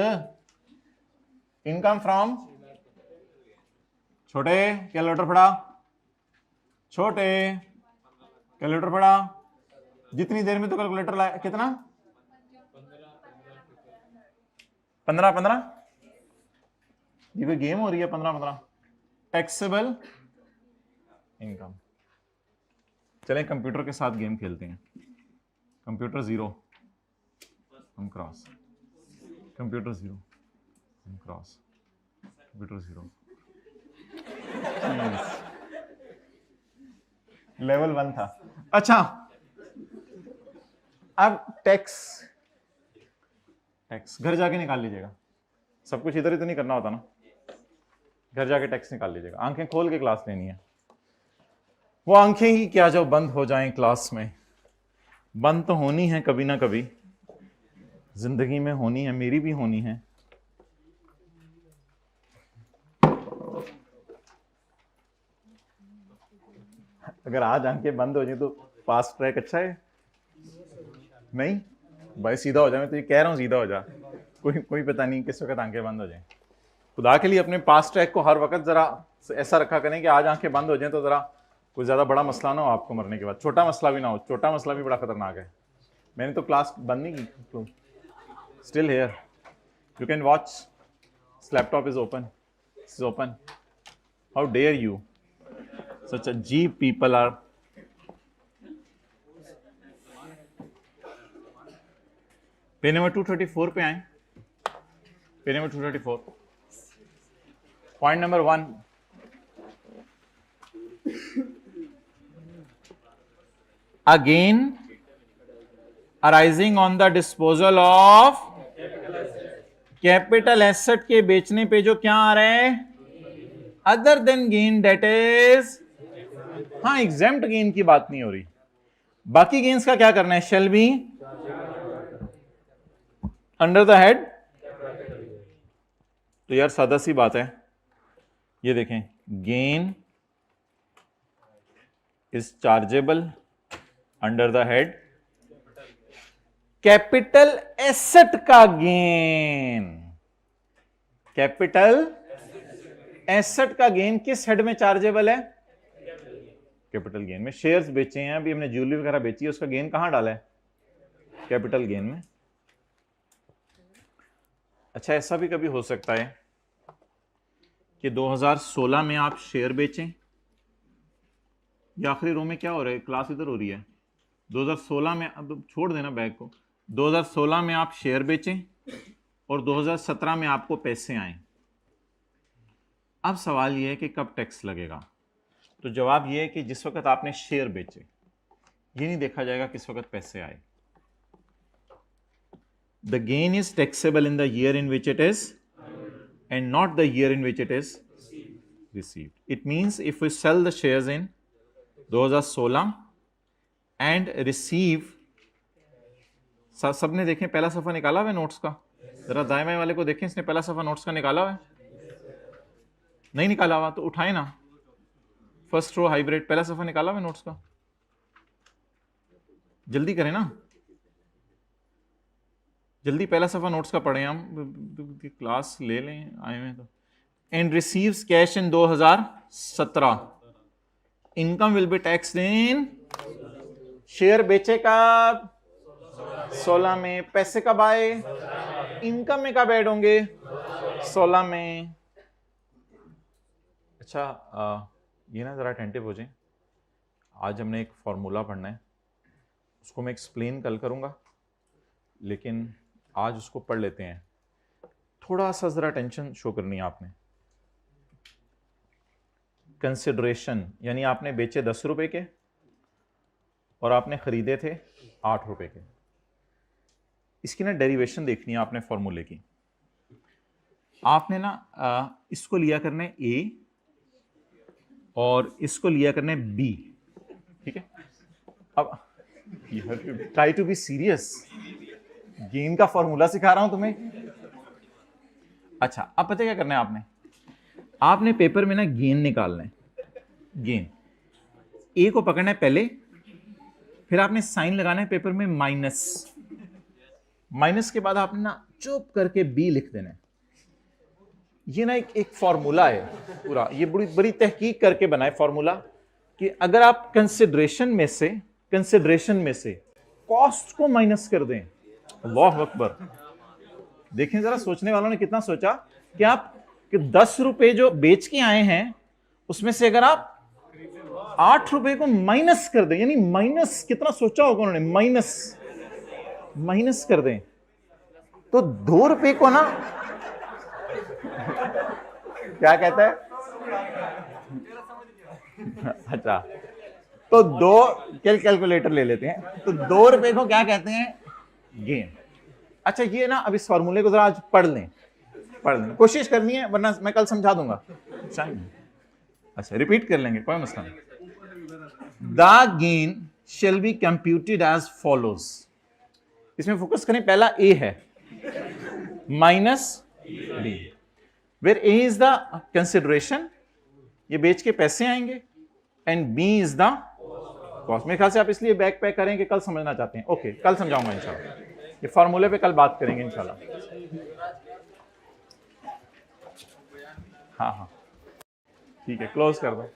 इनकम फ्रॉम छोटे कैलकुलेटर पड़ा, छोटे कैलकुलेटर पड़ा, जितनी देर में तो कैलकुलेटर लाया कितना 15 ये कोई गेम हो रही है 15 टैक्सेबल इनकम। चलें कंप्यूटर के साथ गेम खेलते हैं। कंप्यूटर 0 हम क्रॉस, कंप्यूटर 0 हम क्रॉस, कंप्यूटर 0 लेवल 1 था। अच्छा अब टैक्स घर जाके निकाल लीजिएगा, सब कुछ इधर ही तो नहीं करना होता ना, घर जाके टैक्स निकाल लीजिएगा। आंखें खोल के क्लास लेनी है, वो आंखें ही क्या जो बंद हो जाएं क्लास में, बंद तो होनी है कभी ना कभी जिंदगी में, होनी है, मेरी भी होनी है। अगर आज आंखें बंद हो जाए तो फास्ट ट्रैक अच्छा है नहीं भाई, सीधा हो जाए, मैं तो ये कह रहा हूं सीधा हो जा, कोई पता नहीं किस वक्त आंखें बंद हो जाए। खुदा के लिए अपने पास्ट ट्रैक को हर वक्त जरा ऐसा रखा करें कि आज आंखें बंद हो जाए तो जरा कोई ज्यादा बड़ा मसला ना हो आपको मरने के बाद, छोटा मसला भी ना हो, छोटा मसला भी बड़ा खतरनाक है। मैंने तो क्लास बंद नहीं की, तो still here you can watch, laptop is open, is open. How dare you, such a cheap people are। Page number 234 पे आए, page number 234, point number 1, again arising on the disposal of capital asset के बेचने पे जो क्या आ रहा है, other than gain that is, हाँ एग्जेम्प्ट गेन की बात नहीं हो रही, बाकी गेन्स का क्या करना है, shall be under the head. तो यार सादा सी बात है, ये देखें, gain is chargeable under the head capital asset का गेन। कैपिटल एसेट का गेन किस हेड में चार्जेबल है, कैपिटल गेन में। शेयर्स बेचे हैं, अभी हमने ज्वेलरी वगैरह बेची है, उसका गेन कहां डाला है, कैपिटल गेन में। अच्छा ऐसा भी कभी हो सकता है कि 2016 में आप शेयर बेचें, ये आखिरी रो में क्या हो रहा है, क्लास इधर हो रही है, 2016 में, अब छोड़ देना बैग को, 2016 में आप शेयर बेचें और 2017 में आपको पैसे आए। अब सवाल यह है कि कब टैक्स लगेगा, तो जवाब यह है कि जिस वक्त आपने शेयर बेचे, ये नहीं देखा जाएगा किस वक्त पैसे आए। The gain is taxable in the year in which it is earned not the year in which it is received. It means if we sell the shares in 2016 and receive, सबने देखें पहला सफा निकाला हुआ है नोट्स का, जरा दाएं बाएं वाले को देखें, इसने पहला सफा नोट्स का निकाला हुआ है, नहीं निकाला हुआ तो उठाए ना, फर्स्ट रो हाइब्रिड पहला सफा निकाला हुआ नोट्स का, जल्दी करें ना, जल्दी पहला सफा नोट्स का पढ़ें, हम क्लास ले लें आए हुए तो। And receives cash in 2017, income will be taxed in, share बेचे कब, 16 में, पैसे कब आए, इनकम में कब ऐड होंगे, 16 में। अच्छा ये ना जरा अटेंटिव हो जाए, आज हमने एक फॉर्मूला पढ़ना है, उसको मैं एक्सप्लेन कल करूंगा, लेकिन आज उसको पढ़ लेते हैं, थोड़ा सा जरा टेंशन शो करनी है आपने। कंसिडरेशन, यानी आपने बेचे 10 रुपए के और आपने खरीदे थे 8 रुपए के, इसकी ना डेरिवेशन देखनी है आपने फॉर्मूले की। आपने ना इसको लिया करना है ए और इसको लिया करना है b, ठीक है। अब try to be serious, gain का फॉर्मूला सिखा रहा हूं तुम्हें। अच्छा, अब पता क्या करना है आपने पेपर में ना गेन निकालना है। गेन ए को पकड़ना है पहले, फिर आपने साइन लगाना है पेपर में माइनस, माइनस के बाद आपने ना चुप करके बी लिख देना है। ये ना एक फॉर्मूला है पूरा, ये बड़ी बड़ी तहकीक करके बना है फॉर्मूला कि अगर आप कंसिडरेशन में से कॉस्ट को माइनस कर दें, अल्लाह अकबर। देखें जरा, सोचने वालों ने कितना सोचा कि आप कि 10 रुपए जो बेच के आए हैं उसमें से अगर आप 8 रुपए को माइनस कर दें, यानी माइनस कितना सोचा होगा उन्होंने, माइनस कर दें, तो 2 रुपए को ना क्या कहता है, अच्छा तो कैलकुलेटर ले लेते हैं, तो 2 रुपए को क्या कहते हैं, गेन। अच्छा ये ना अब इस फॉर्मूले को जरा आज पढ़ लें, कोशिश करनी है, वरना मैं कल समझा दूंगा। अच्छा रिपीट कर लेंगे, कोई मसला नहीं। The gain shall be computed as follows. इसमें फोकस करें, पहला ए है minus B, where A is the consideration, ये बेच के पैसे आएंगे, and B is the cost. मेरे ख्याल से आप इसलिए बैक पैक करें कि कल समझना चाहते हैं। ओके, कल समझाऊंगा इंशाल्लाह, ये फॉर्मूले पे कल बात करेंगे इंशाल्लाह। हाँ ठीक है, क्लोज कर दो।